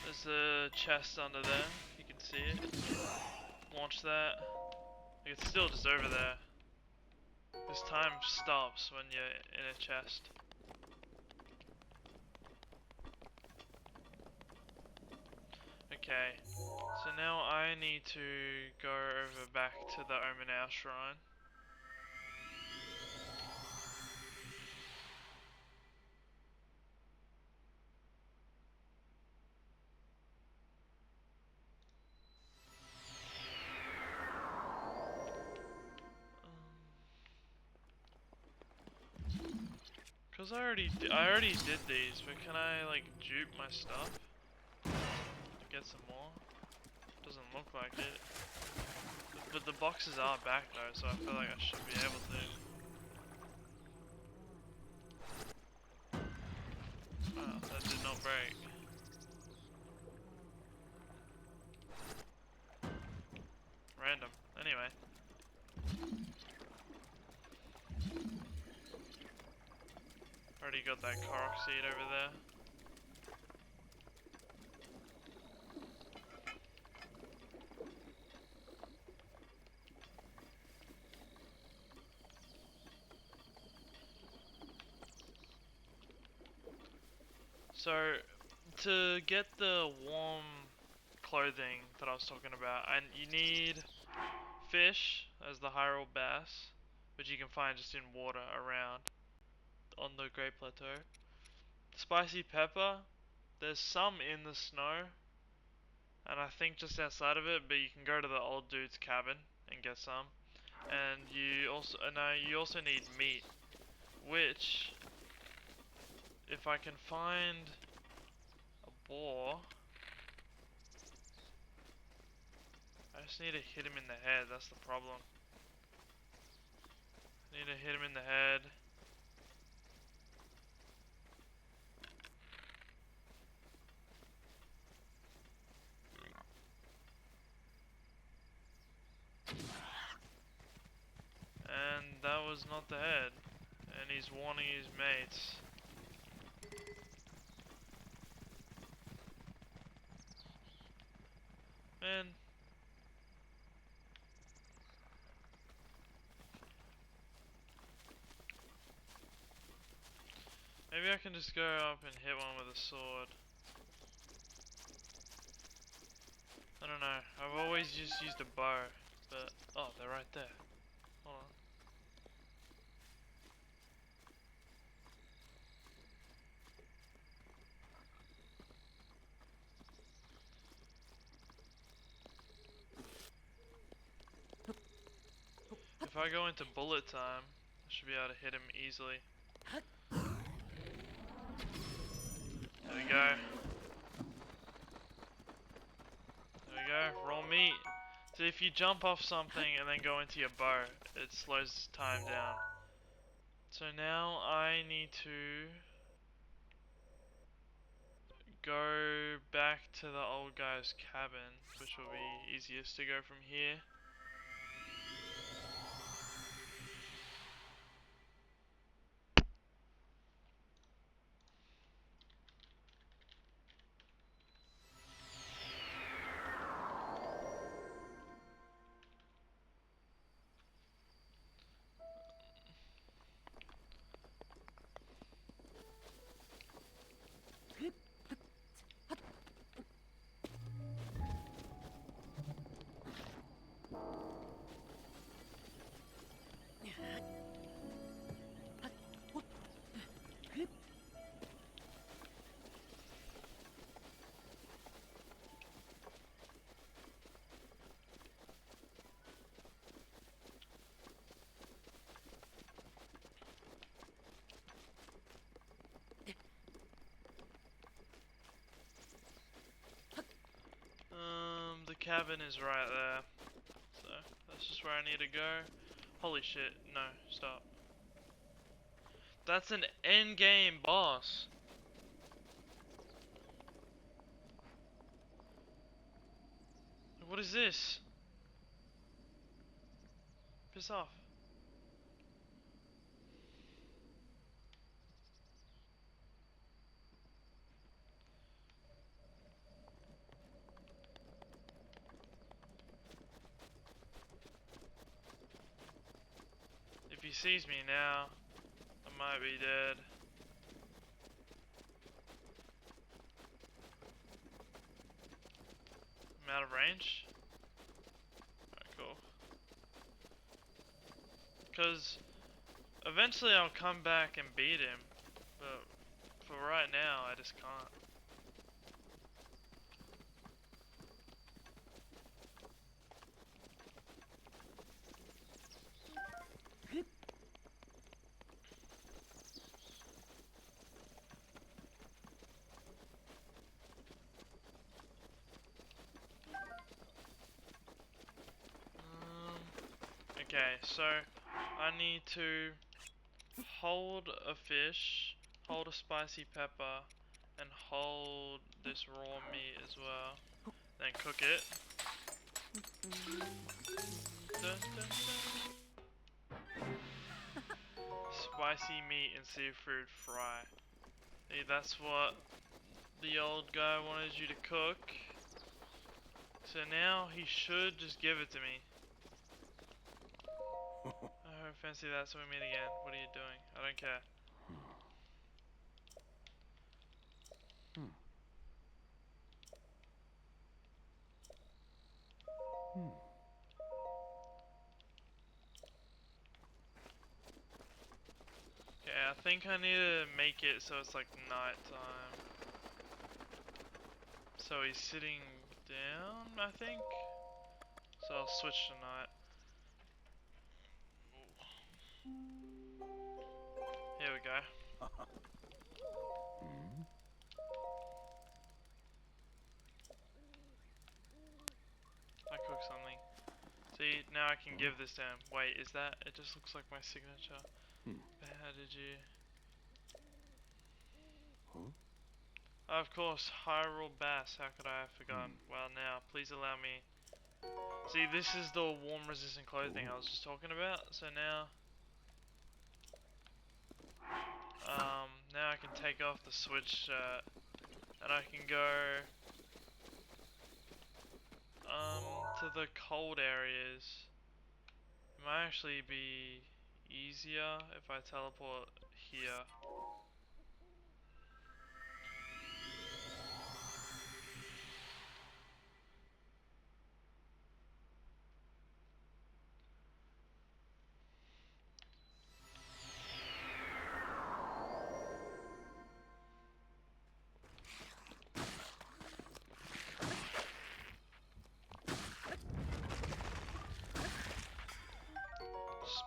there's a chest under there. You can see it. Launch that. It's still just over there. This time stops when you're in a chest. Okay, so now I need to go over back to the Omenau shrine. Cause I already did these, but can I like dupe my stuff to get some more? Doesn't look like it. But the boxes are back though, so I feel like I should be able to. Wow, that did not break. Random. Anyway. Already got that Korok seed over there. So, to get the warm clothing that I was talking about, and you need fish as the Hyrule bass, which you can find just in water around on the Great Plateau. Spicy pepper, there's some in the snow, and I think just outside of it, but you can go to the old dude's cabin and get some. And you also need meat, which, if I can find a boar, I just need to hit him in the head, that's the problem. Need to hit him in the head. And that was not the head. And he's warning his mates. Man. Maybe I can just go up and hit one with a sword. I don't know. I've always just used a bow. But, oh, they're right there. Hold on. If I go into bullet time, I should be able to hit him easily. There we go. There we go. Raw meat. So if you jump off something and then go into your bow, it slows time down. So now I need to go back to the old guy's cabin, which will be easiest to go from here. The cabin is right there. So, that's just where I need to go. Holy shit, no, stop. That's an endgame boss. What is this? Piss off. If he sees me now, I might be dead. I'm out of range? Alright, cool. Because eventually I'll come back and beat him, but for right now I just can't. Okay, so I need to hold a fish, hold a spicy pepper, and hold this raw meat as well. Then cook it. Dun, dun, dun. Spicy meat and seafood fry. Hey, that's what the old guy wanted you to cook. So now he should just give it to me. Oh, fancy that, so we meet again. What are you doing? I don't care. think I need to make it so it's like nighttime. So he's sitting down, I think. So I'll switch to night. Here we go. I cook something. See, now I can give this to him. Wait, is that? It just looks like my signature. But how did you? Of course, Hyrule Bass. How could I have forgotten? Well, now, please allow me. See, this is the warm resistant clothing I was just talking about. So now, now I can take off the switch shirt, and I can go, to the cold areas. It might actually be easier if I teleport here.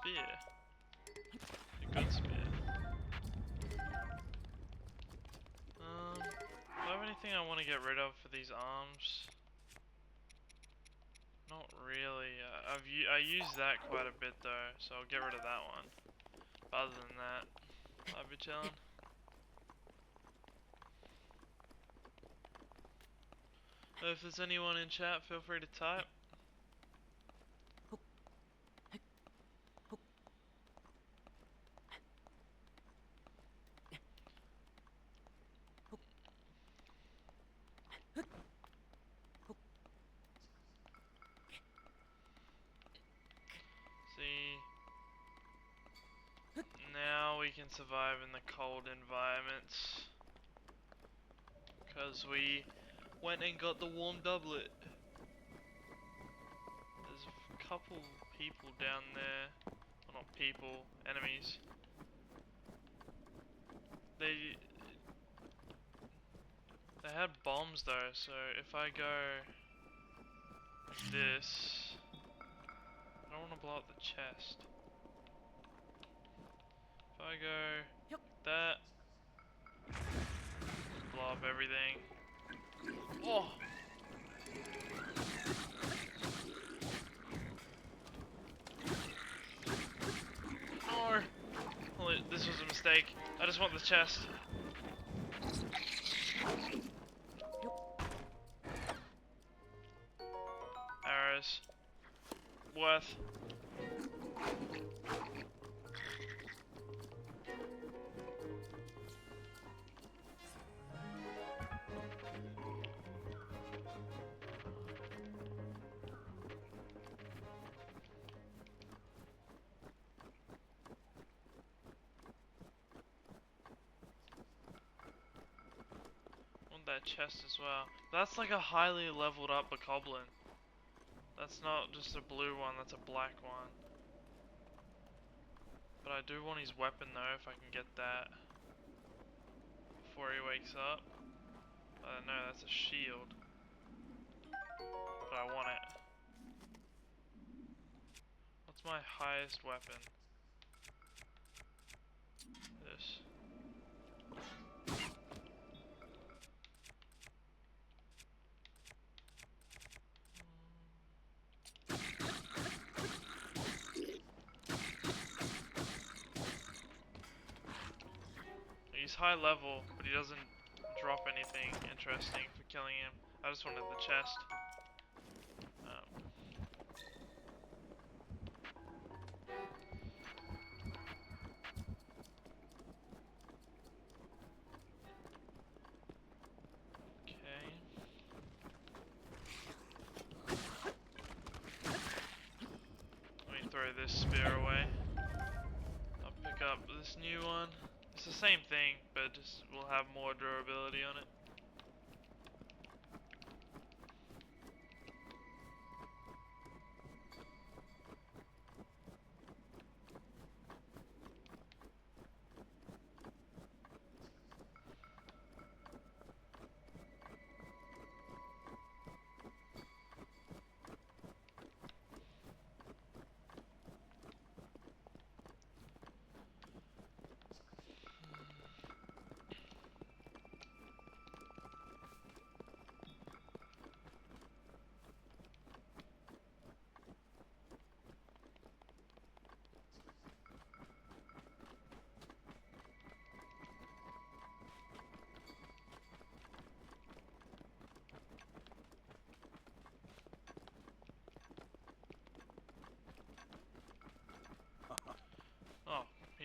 Spear. A good spear. Do I have anything I want to get rid of for these arms? Not really. I use that quite a bit though, so I'll get rid of that one. But other than that, I'll be chilling. If there's anyone in chat, feel free to type. See, now we can survive in the cold environments. Because we went and got the warm doublet. There's a couple people down there. Well, not people, enemies. They had bombs though, so if I go like this, I don't want to blow up the chest. If I go like that, blow up everything. Oh! No! Holy, this was a mistake. I just want the chest. Arrows. Worth. That chest as well. That's like a highly leveled up bokoblin. That's not just a blue one, that's a black one. But I do want his weapon though, if I can get that before he wakes up. I don't know, that's a shield. But I want it. What's my highest weapon? This. He's high level, but he doesn't drop anything interesting for killing him. I just wanted the chest. Okay. Let me throw this spear away. I'll pick up this new one. It's the same thing, but just will have more durability on it.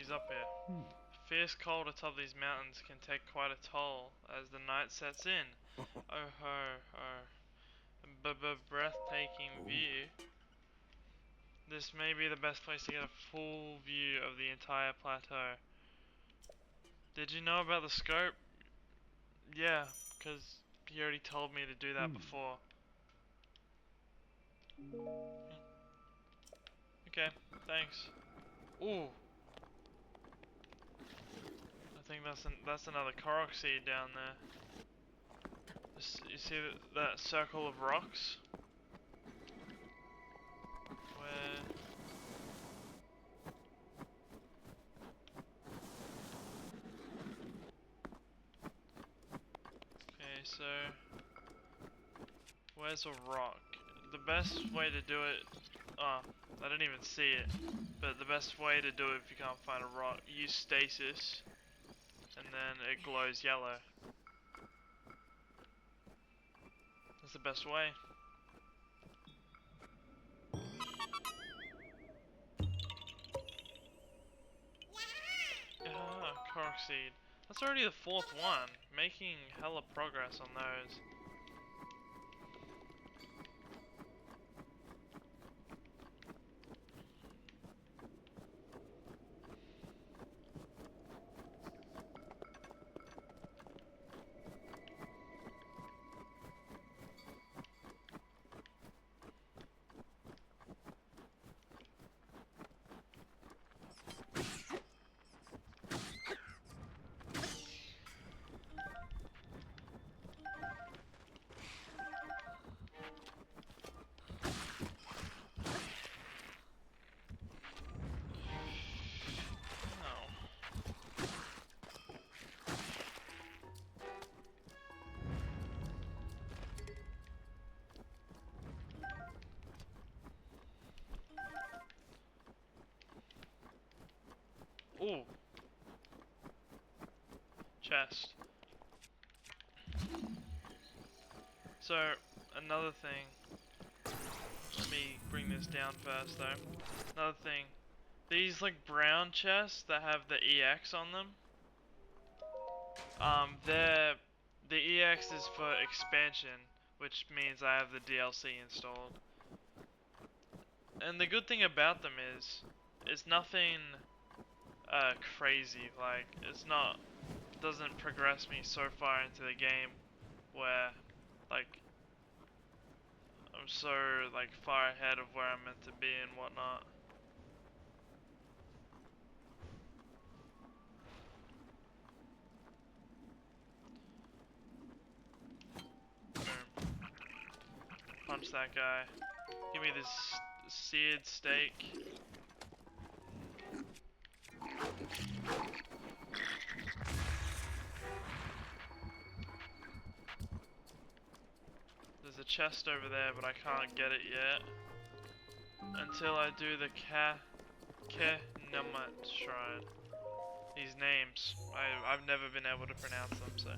he's up here. Fierce cold atop these mountains can take quite a toll as the night sets in. Oh ho ho. Breathtaking view. This may be the best place to get a full view of the entire plateau. Did you know about the scope? Yeah, because he already told me to do that before. Okay, thanks. Ooh. I think that's another Korok seed down there. You see that circle of rocks? Where... Okay, so... Where's a rock? The best way to do it... Oh, I didn't even see it. But the best way to do it if you can't find a rock, use stasis. And then it glows yellow. That's the best way. Ah, Korok seed. That's already the 4th one. Making hella progress on those. Ooh. Chest. So, another thing. Let me bring this down first though. Another thing. These like brown chests that have the EX on them. The EX is for expansion, which means I have the DLC installed. And the good thing about them is, it's nothing crazy. Like, doesn't progress me so far into the game where, like, I'm so like far ahead of where I'm meant to be and whatnot. Boom. Punch that guy. Give me this seared steak. There's a chest over there, but I can't get it yet until I do the Kenamat shrine. These names, I've never been able to pronounce them, so.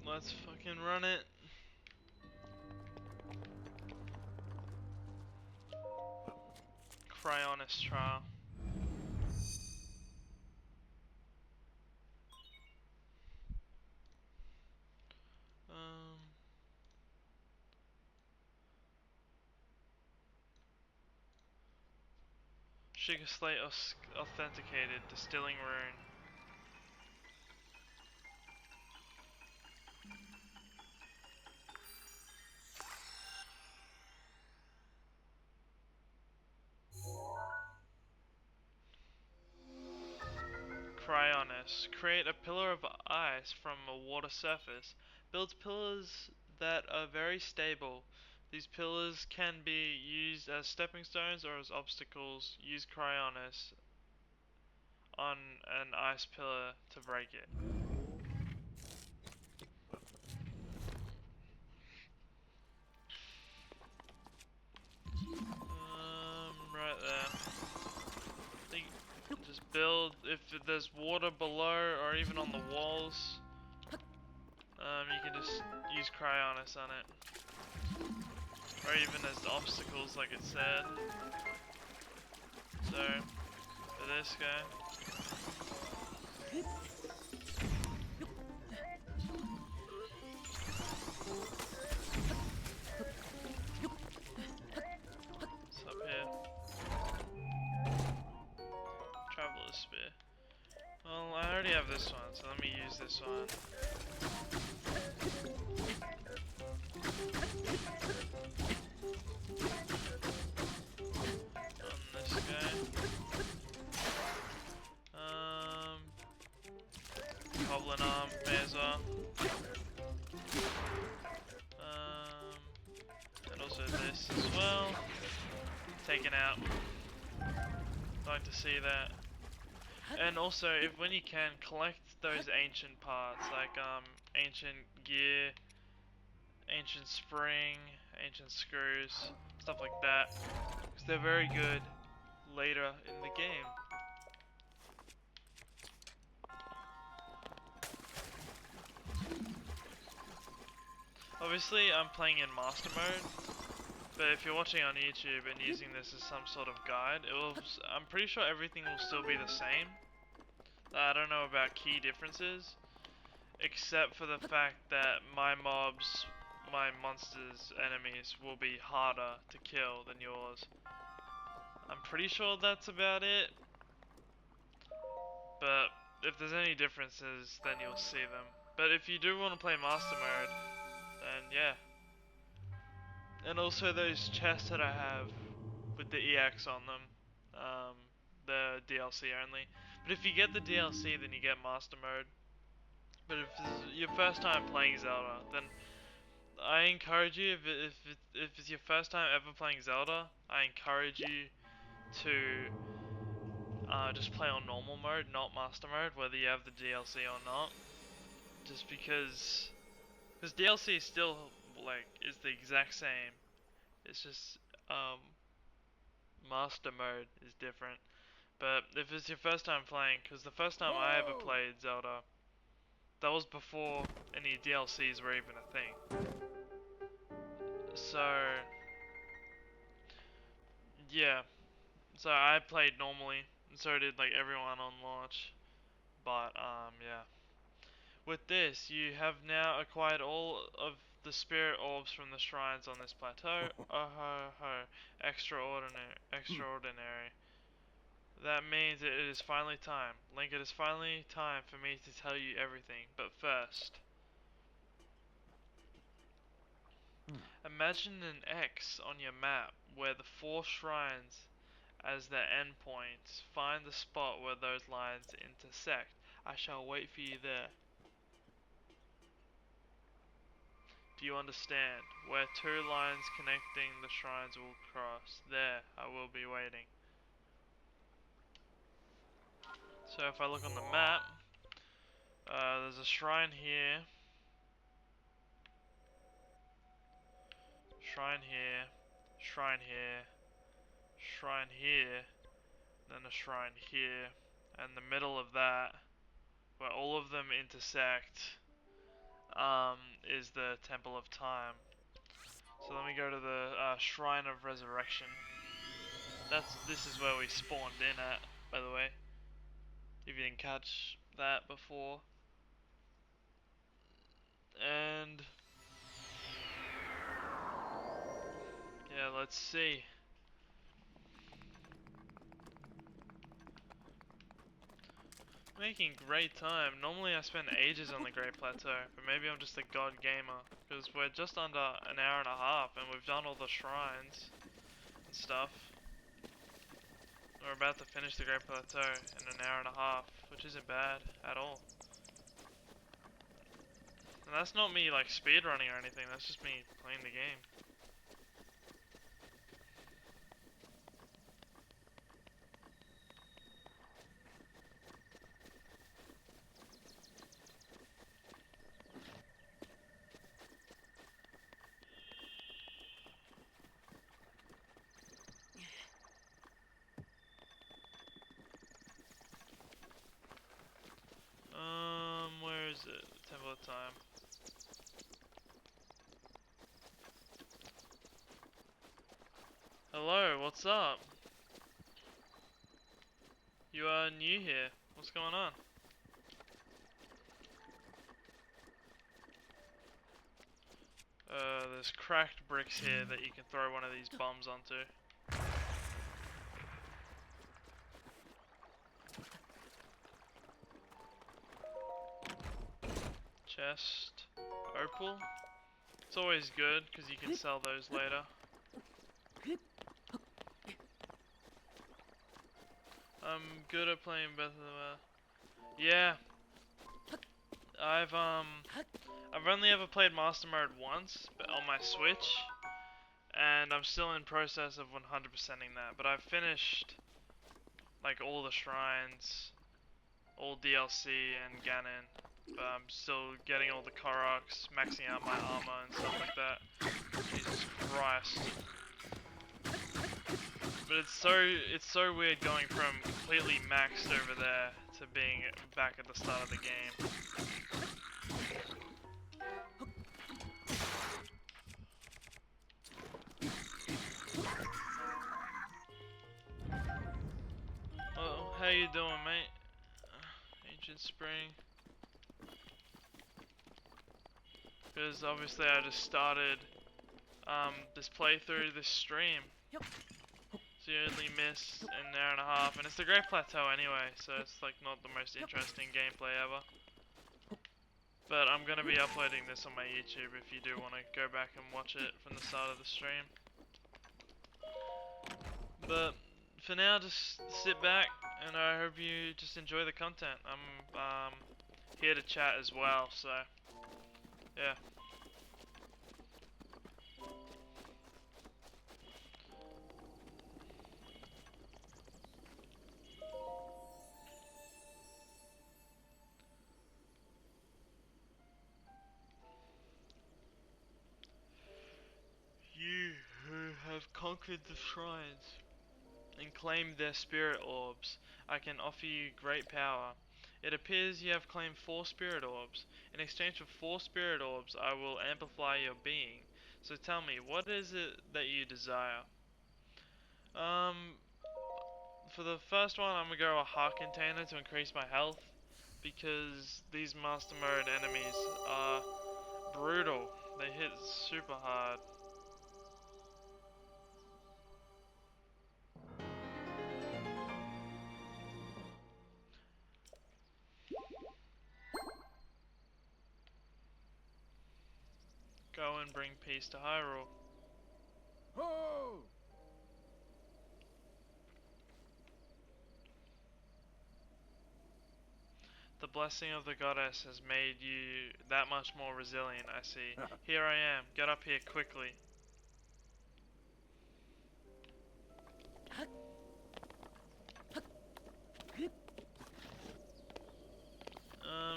Let's fucking run it. Cryonis trial. Sugar slate authenticated. Distilling rune. Cryonis. Create a pillar of ice from a water surface. Builds pillars that are very stable. These pillars can be used as stepping stones or as obstacles. Use Cryonis on an ice pillar to break it. Right there. if there's water below or even on the walls, you can just use Cryonis on it. Or even as obstacles, like it said. So, for this guy. What's up here? Traveler's Spear. Well, I already have this one, so let me use this one. On this guy. Goblin arm, may as well. And also this as well. Taken out. Like to see that. And also, if when you can, collect those ancient parts, like ancient gear, ancient spring, ancient screws, stuff like that, because they're very good later in the game. Obviously, I'm playing in master mode, but if you're watching on YouTube and using this as some sort of guide, I'm pretty sure everything will still be the same. I don't know about key differences, except for the fact that my mobs, my monsters, enemies will be harder to kill than yours. I'm pretty sure that's about it, but if there's any differences, then you'll see them. But if you do want to play master mode, then yeah. And also those chests that I have with the EX on them, the DLC only. But if you get the DLC, then you get master mode. But if this is your first time playing Zelda, then I encourage you, if it's your first time ever playing Zelda, I encourage you to just play on normal mode, not master mode, whether you have the DLC or not. Just because DLC is still, like, is the exact same. It's just, master mode is different. But if it's your first time playing, because the first time I ever played Zelda, that was before any DLCs were even a thing. So, yeah. So I played normally, and so did like everyone on launch. But yeah. With this, you have now acquired all of the spirit orbs from the shrines on this plateau. Oh ho ho! Extraordinary, extraordinary. That means it is finally time. Link, it is finally time for me to tell you everything. But first, imagine an X on your map where the 4 shrines as their endpoints. Find the spot where those lines intersect. I shall wait for you there. Do you understand? Where 2 lines connecting the shrines will cross. There, I will be waiting. So if I look on the map, there's a shrine here. Shrine here. Shrine here. Shrine here. Then a shrine here. And the middle of that, where all of them intersect, is the Temple of Time. So let me go to the Shrine of Resurrection. This is where we spawned in at, by the way. If you didn't catch that before. And yeah, let's see. Making great time. Normally I spend ages on the Great Plateau, but maybe I'm just a god gamer. Because we're just under an hour and a half and we've done all the shrines and stuff. We're about to finish the Great Plateau in an hour and a half, which isn't bad at all. And that's not me like speedrunning or anything, that's just me playing the game. time. Hello, what's up? You are new here. What's going on? There's cracked bricks here that you can throw one of these bombs onto. Chest. Opal. It's always good, because you can sell those later. I'm good at playing Bethlehem. Yeah. I've only ever played Master Mode once, but on my Switch. And I'm still in process of 100%ing that. But I've finished, like, all the shrines, all DLC and Ganon. But I'm still getting all the Koroks, maxing out my armor and stuff like that. Jesus Christ. But it's so weird going from completely maxed over there to being back at the start of the game. Oh, how you doing, mate? Ancient Spring. Because obviously I just started this playthrough, this stream. So you only miss an hour and a half, and it's the Great Plateau anyway, so it's like not the most interesting gameplay ever. But I'm gonna be uploading this on my YouTube if you do want to go back and watch it from the start of the stream. But for now, just sit back, and I hope you just enjoy the content. I'm here to chat as well, so yeah. You who have conquered the shrines and claimed their spirit orbs, I can offer you great power. It appears you have claimed 4 spirit orbs. In exchange for 4 spirit orbs, I will amplify your being. So tell me, what is it that you desire? For the first one, I'm gonna go a heart container to increase my health, because these master mode enemies are brutal. They hit super hard. Go and bring peace to Hyrule.
Ho!
The blessing of the goddess has made you that much more resilient, I see. Here I am. Get up here quickly.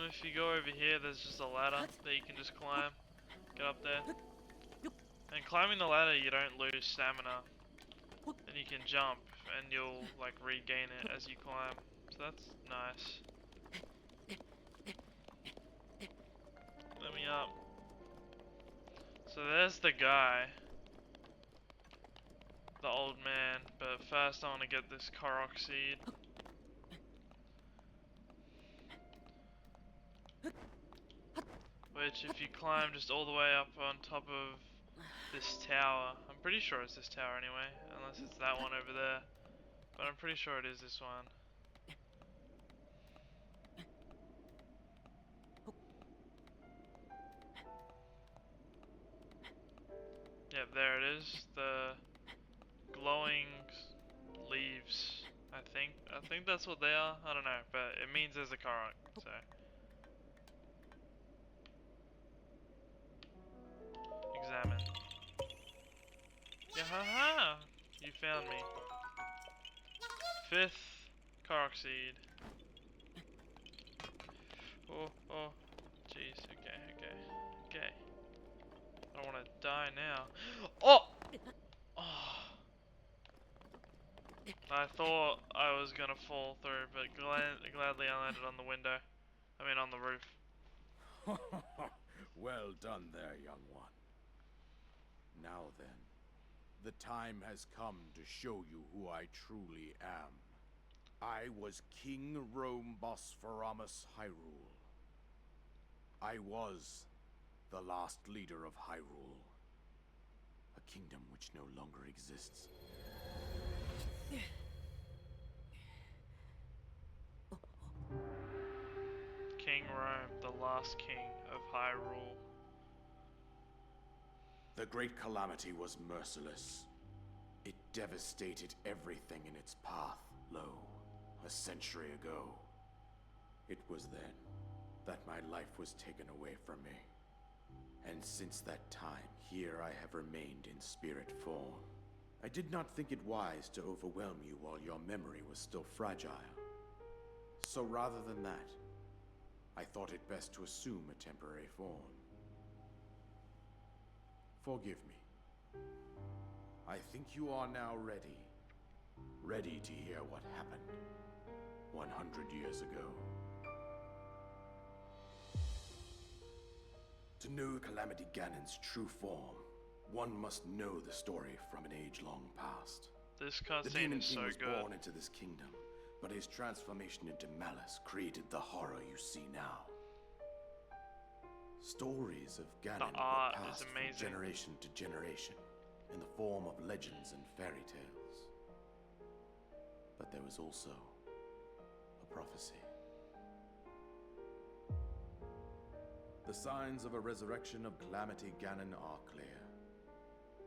If you go over here, there's just a ladder that you can just climb. Get up there. And climbing the ladder, you don't lose stamina. And you can jump, and you'll, like, regain it as you climb. So that's nice. Let me up. So there's the guy. The old man. But first I want to get this Korok seed. Which, if you climb just all the way up on top of this tower, I'm pretty sure it's this tower anyway, unless it's that one over there, but I'm pretty sure it is this one. Yep, there it is, the glowing leaves, I think that's what they are, I don't know, but it means there's a Korok, so. Examine. Yahaha! You found me. 5th Korok seed. Oh, jeez, okay. I don't want to die now. Oh! I thought I was gonna fall through, but gladly I landed on the window. I mean, on the roof.
Well done there, young one. Now then, the time has come to show you who I truly am. I was King Rome Bosphoramus Hyrule. I was the last leader of Hyrule, a kingdom which no longer exists.
King Rome, the last king of Hyrule.
The Great Calamity was merciless. It devastated everything in its path, lo, a century ago. It was then that my life was taken away from me. And since that time, here I have remained in spirit form. I did not think it wise to overwhelm you while your memory was still fragile. So rather than that, I thought it best to assume a temporary form. Forgive me. I think you are now ready. Ready to hear what happened 100 years ago. To know Calamity Ganon's true form, one must know the story from an age-long past.
This
The
cutscene
Demon
is
King
so
was
good.
born into this kingdom, but his transformation into malice created the horror you see now. Stories of Ganon
art
were
is
passed
amazing.
from generation to generation in the form of legends and fairy tales. But there was also a prophecy. The signs of a resurrection of Calamity Ganon are clear,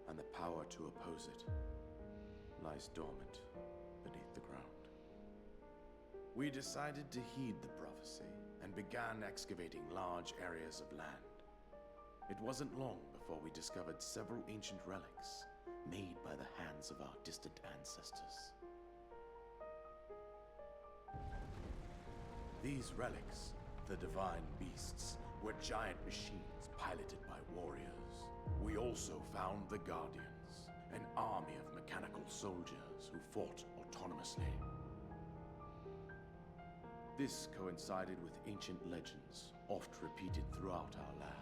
and the power to oppose it lies dormant beneath the ground. We decided to heed the prophecy and began excavating large areas of land. It wasn't long before we discovered several ancient relics made by the hands of our distant ancestors. These relics, the divine beasts, were giant machines piloted by warriors. We also found the Guardians, an army of mechanical soldiers who fought autonomously. This coincided with ancient legends, oft repeated throughout our land.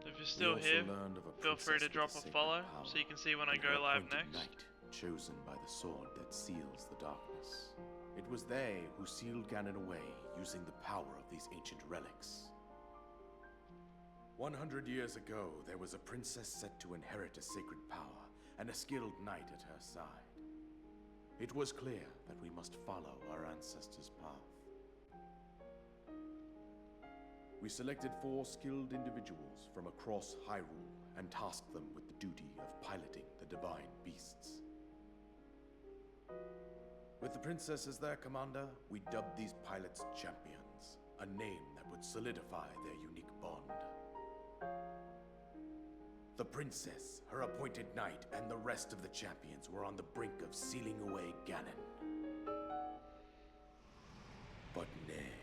If you're
We
still
also
here,
learned of a
feel free to
princess with
drop a
sacred
follow
power
so you can see when I
and
go
her
live
appointed
next.
knight, chosen by the sword that seals the darkness. It was they who sealed Ganon away using the power of these ancient relics. 100 years ago, there was a princess set to inherit a sacred power and a skilled knight at her side. It was clear that we must follow our ancestors' path. We selected 4 skilled individuals from across Hyrule and tasked them with the duty of piloting the divine beasts. With the princess as their commander, we dubbed these pilots champions, a name that would solidify their unique bond. The princess, her appointed knight, and the rest of the champions were on the brink of sealing away Ganon. But nay.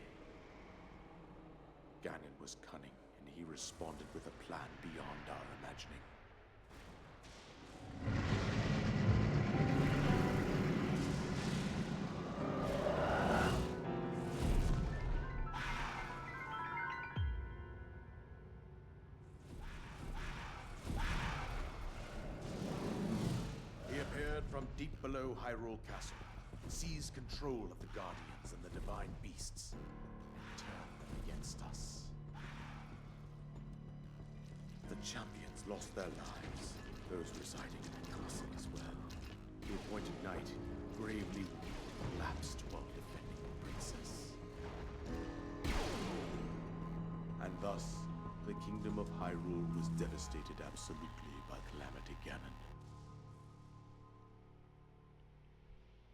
Ganon was cunning, and he responded with a plan beyond our imagining. He appeared from deep below Hyrule Castle, seized control of the Guardians and the divine beasts, and turned them against us. The champions lost their lives, those residing in the castle as well. The appointed knight, gravely wounded, collapsed while defending the princess. And thus, the kingdom of Hyrule was devastated absolutely by Calamity Ganon.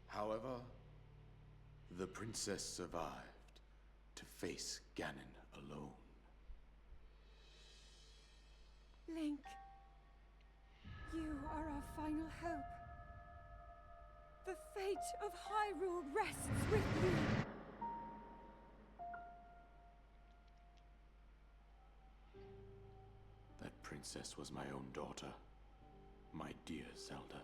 However, the princess survived to face Ganon alone.
Link, you are our final hope. The fate of Hyrule rests with you.
That princess was my own daughter, my dear Zelda.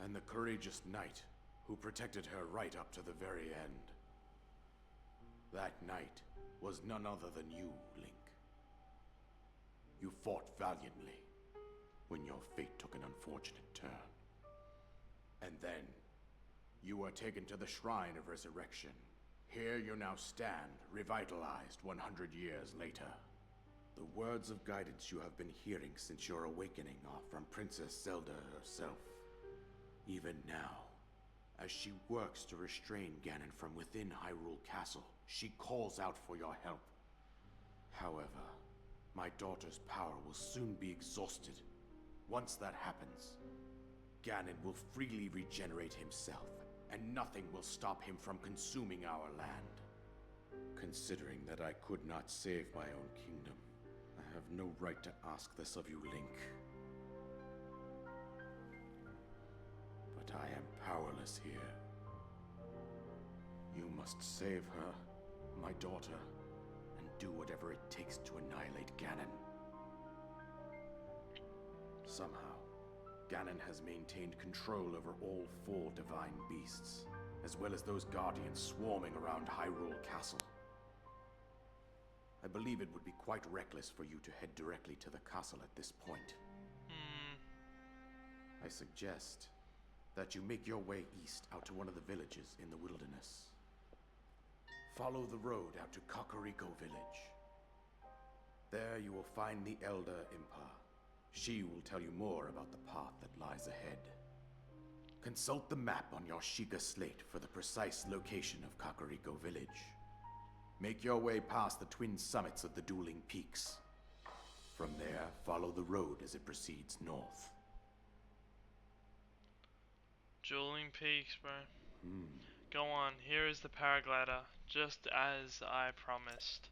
And the courageous knight who protected her right up to the very end. That night was none other than you, Link. You fought valiantly when your fate took an unfortunate turn. And then, you were taken to the Shrine of Resurrection. Here you now stand, revitalized 100 years later. The words of guidance you have been hearing since your awakening are from Princess Zelda herself. Even now, as she works to restrain Ganon from within Hyrule Castle, she calls out for your help. However, my daughter's power will soon be exhausted. Once that happens, Ganon will freely regenerate himself, and nothing will stop him from consuming our land. Considering that I could not save my own kingdom, I have no right to ask this of you, Link. But I am powerless here. You must save her, my daughter, and do whatever it takes to annihilate Ganon. Somehow, Ganon has maintained control over all 4 divine beasts, as well as those guardians swarming around Hyrule Castle. I believe it would be quite reckless for you to head directly to the castle at this point. I suggest that you make your way east out to one of the villages in the wilderness. Follow the road out to Kakariko Village. There you will find the Elder Impa. She will tell you more about the path that lies ahead. Consult the map on your Sheikah slate for the precise location of Kakariko Village. Make your way past the twin summits of the dueling peaks. From there, follow the road as it proceeds north.
Dueling peaks, bro. Go on, here is the paraglider, just as I promised.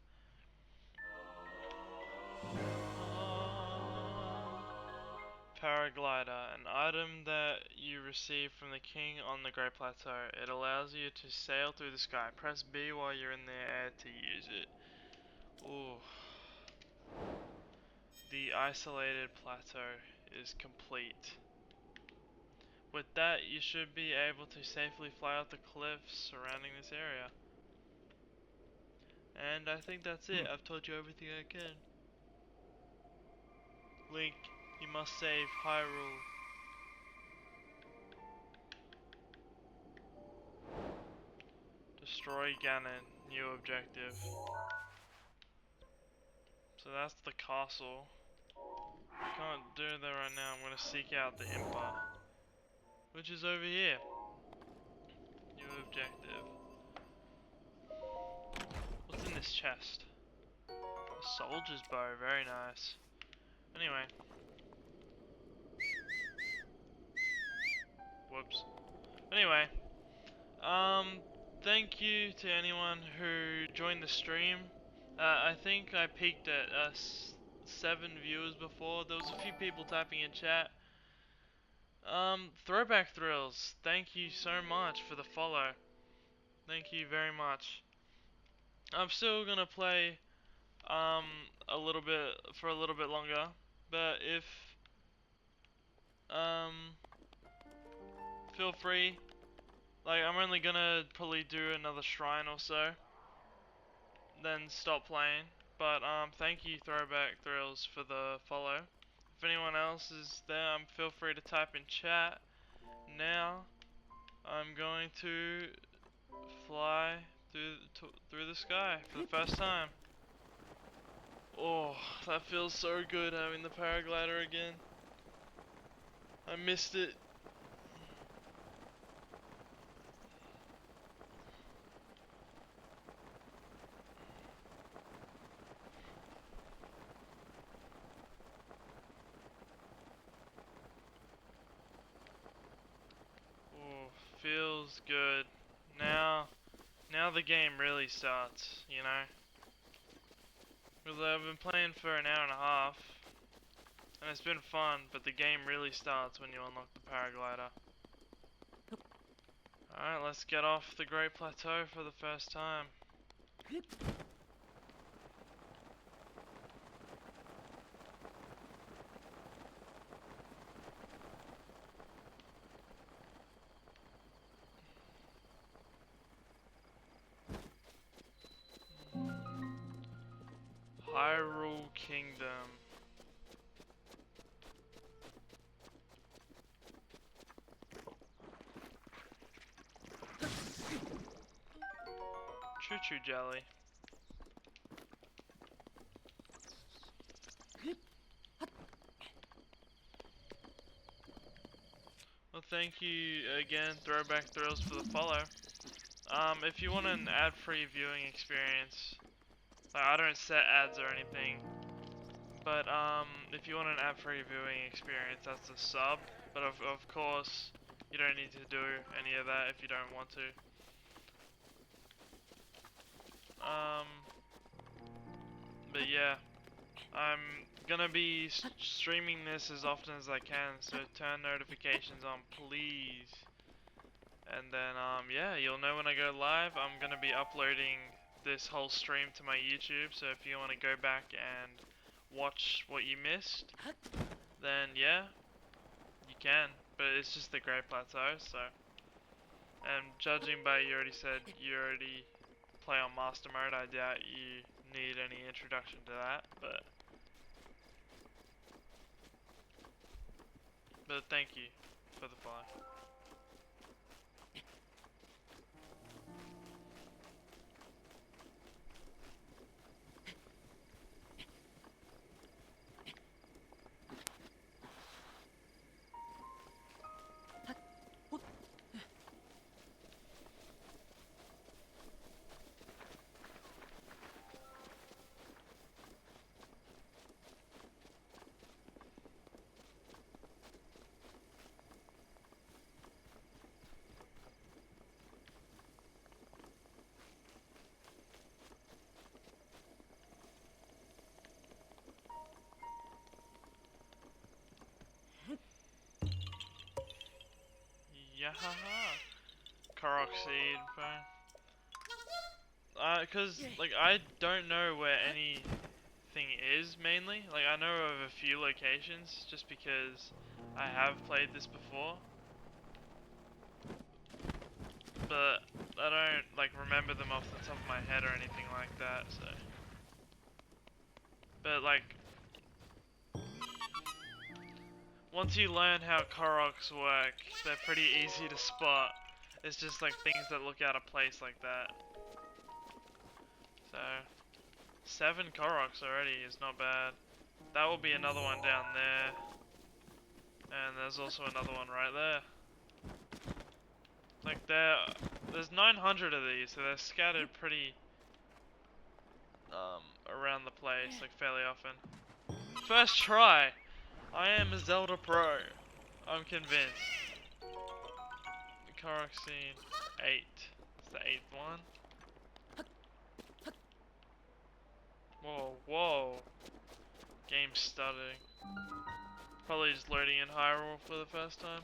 Paraglider, an item that you receive from the king on the Great Plateau. It allows you to sail through the sky. Press B while you're in the air to use it. Ooh. The isolated plateau is complete. With that, you should be able to safely fly off the cliffs surrounding this area. And I think that's it. I've told you everything I can. Link, you must save Hyrule. Destroy Ganon, new objective. So that's the castle. I can't do that right now. I'm gonna seek out the Impa, which is over here. New objective. What's in this chest? A soldier's bow, very nice. Anyway. Whoops. Anyway. Thank you to anyone who joined the stream. I think I peaked at 7 viewers before. There was a few people typing in chat. Throwback Thrills, thank you so much for the follow. Thank you very much. I'm still gonna play a little bit for a little bit longer, but if feel free. Like, I'm only gonna probably do another shrine or so, then stop playing. But thank you Throwback Thrills for the follow. If anyone else is there, feel free to type in chat. Now I'm going to fly through the sky for the first time. Oh, that feels so good having the paraglider again. I missed it. Oh, feels good. Now the game really starts, you know? Because I've been playing for an hour and a half, and it's been fun, but the game really starts when you unlock the paraglider. Alright, let's get off the Great Plateau for the first time. Hyrule Kingdom. Choo-choo jelly. Well, thank you again, Throwback Thrills, for the follow. If you want an ad-free viewing experience, like, I don't set ads or anything, but if you want an ad-free viewing experience, that's a sub. But of course, you don't need to do any of that if you don't want to. But yeah, I'm gonna be streaming this as often as I can, so turn notifications on, please. And then, yeah, you'll know when I go live. I'm gonna be uploading this whole stream to my YouTube, so if you want to go back and watch what you missed, then yeah, you can. But it's just the Great Plateau, so. And judging by you already said you already play on Master Mode, I doubt you need any introduction to that, but thank you for the follow. Yahaha! Korok seed, phone. Cause, like, I don't know where anything is, mainly. Like, I know of a few locations, just because I have played this before. But, I don't, like, remember them off the top of my head or anything like that, so. But, like, once you learn how Koroks work, they're pretty easy to spot. It's just, like, things that look out of place like that. So, 7 Koroks already is not bad. That will be another one down there. And there's also another one right there. Like there's 900 of these, so they're scattered pretty around the place, like fairly often. First try! I am a Zelda pro. I'm convinced. Korok scene 8. It's the 8th one. Whoa, whoa. Game stuttering. Probably just loading in Hyrule for the first time.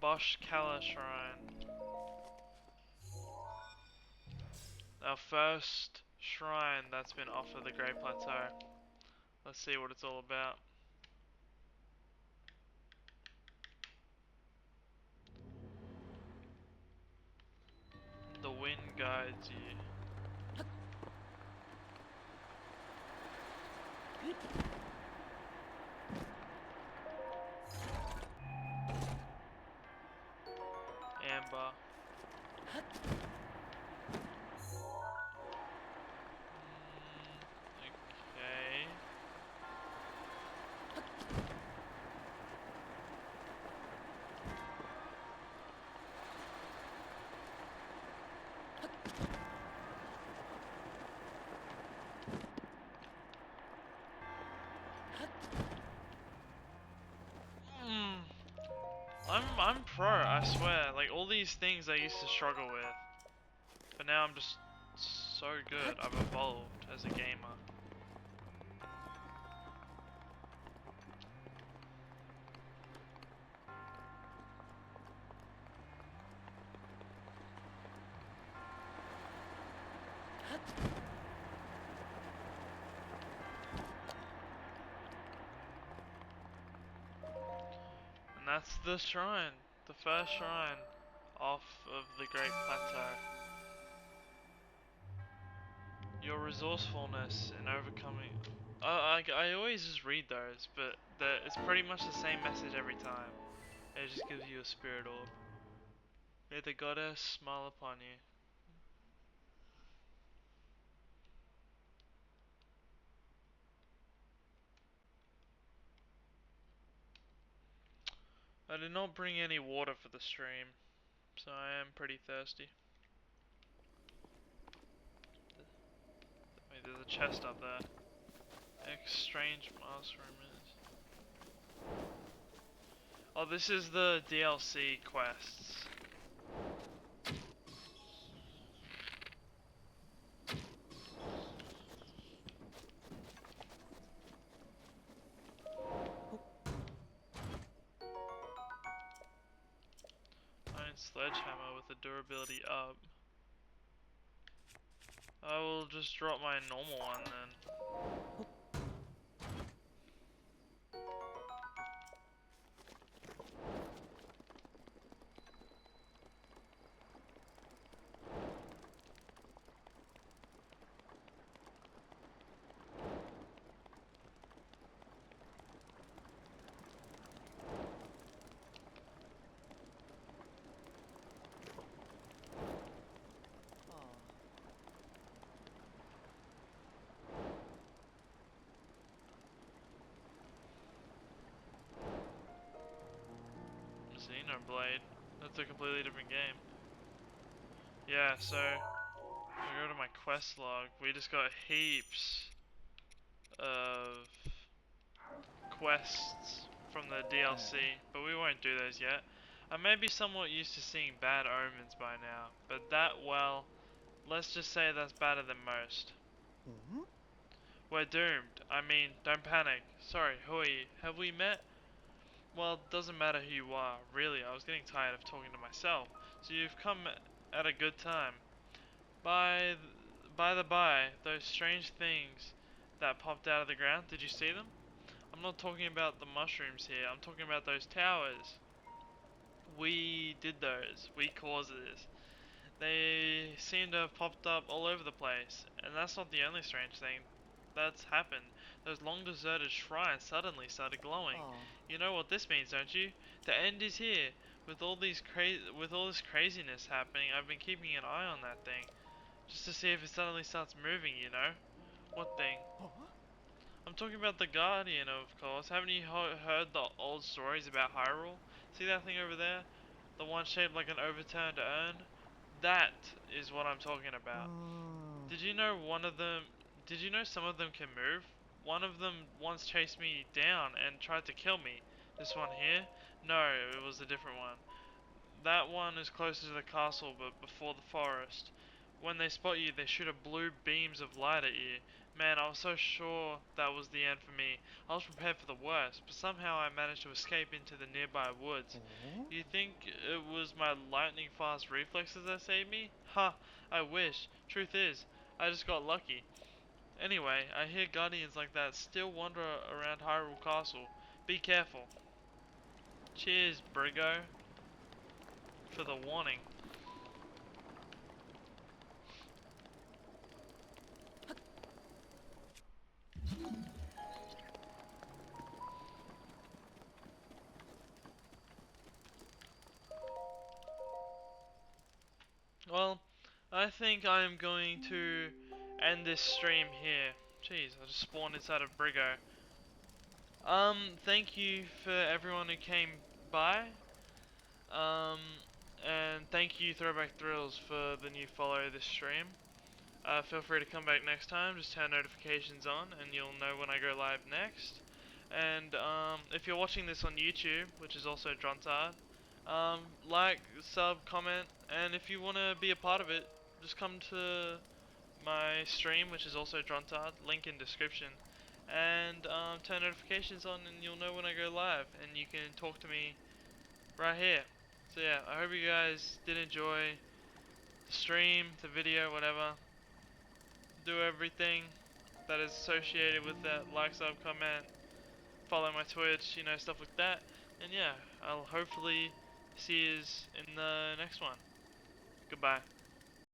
Bosch Kala Shrine. Our first shrine that's been off of the Great Plateau. Let's see what it's all about. The wind guides you. Amber. Okay. I'm pro, I swear. Like, all these things I used to struggle with. But now I'm just so good. I've evolved as a gamer. And that's the shrine. The first shrine off of the Great Plateau. Your resourcefulness in overcoming. I always just read those, but it's pretty much the same message every time. It just gives you a spirit orb. May the goddess smile upon you. I did not bring any water for the stream, so I am pretty thirsty. Wait, there's a chest up there. Strange mushroom is. Oh, this is the DLC quests. Iron sledgehammer with the durability up. I will just drop my normal one then. Xenoblade. That's a completely different game. Yeah, so we go to my quest log. We just got heaps of quests from the DLC, but we won't do those yet. I may be somewhat used to seeing bad omens by now, but that, well, let's just say that's better than most. We're doomed. I mean, don't panic. Sorry, who are you? Have we met? Well, doesn't matter who you are, really. I was getting tired of talking to myself. So you've come at a good time. By the by, those strange things that popped out of the ground, did you see them? I'm not talking about the mushrooms here, I'm talking about those towers. We did those. We caused this. They seem to have popped up all over the place, and that's not the only strange thing that's happened. Those long deserted shrines suddenly started glowing. You know what this means, don't you? The end is here. With all this craziness happening, I've been keeping an eye on that thing, just to see if it suddenly starts moving, you know? What thing? I'm talking about the Guardian, of course. Haven't you heard the old stories about Hyrule? See that thing over there? The one shaped like an overturned urn? That is what I'm talking about. Did you know did you know some of them can move? One of them once chased me down and tried to kill me. This one here? No, it was a different one. That one is closer to the castle, but before the forest. When they spot you, they shoot up blue beams of light at you. Man, I was so sure that was the end for me. I was prepared for the worst, but somehow I managed to escape into the nearby woods. You think it was my lightning fast reflexes that saved me? Ha, I wish. Truth is, I just got lucky. Anyway, I hear guardians like that still wander around Hyrule Castle. Be careful. Cheers, Brigo, for the warning. Well, I think I'm going to end this stream here. Jeez, I just spawned inside of Brigo. Thank you for everyone who came by. Um, and thank you Throwback Thrills for the new follow this stream. Feel free to come back next time, just turn notifications on and you'll know when I go live next. And if you're watching this on YouTube, which is also Drontard, like, sub, comment, and if you want to be a part of it, just come to my stream, which is also Drontard, link in description, and turn notifications on and you'll know when I go live, and you can talk to me right here. So yeah, I hope you guys did enjoy the stream, the video, whatever. Do everything that is associated with that, like, sub, comment, follow my Twitch, you know, stuff like that. And yeah, I'll hopefully see you in the next one. Goodbye.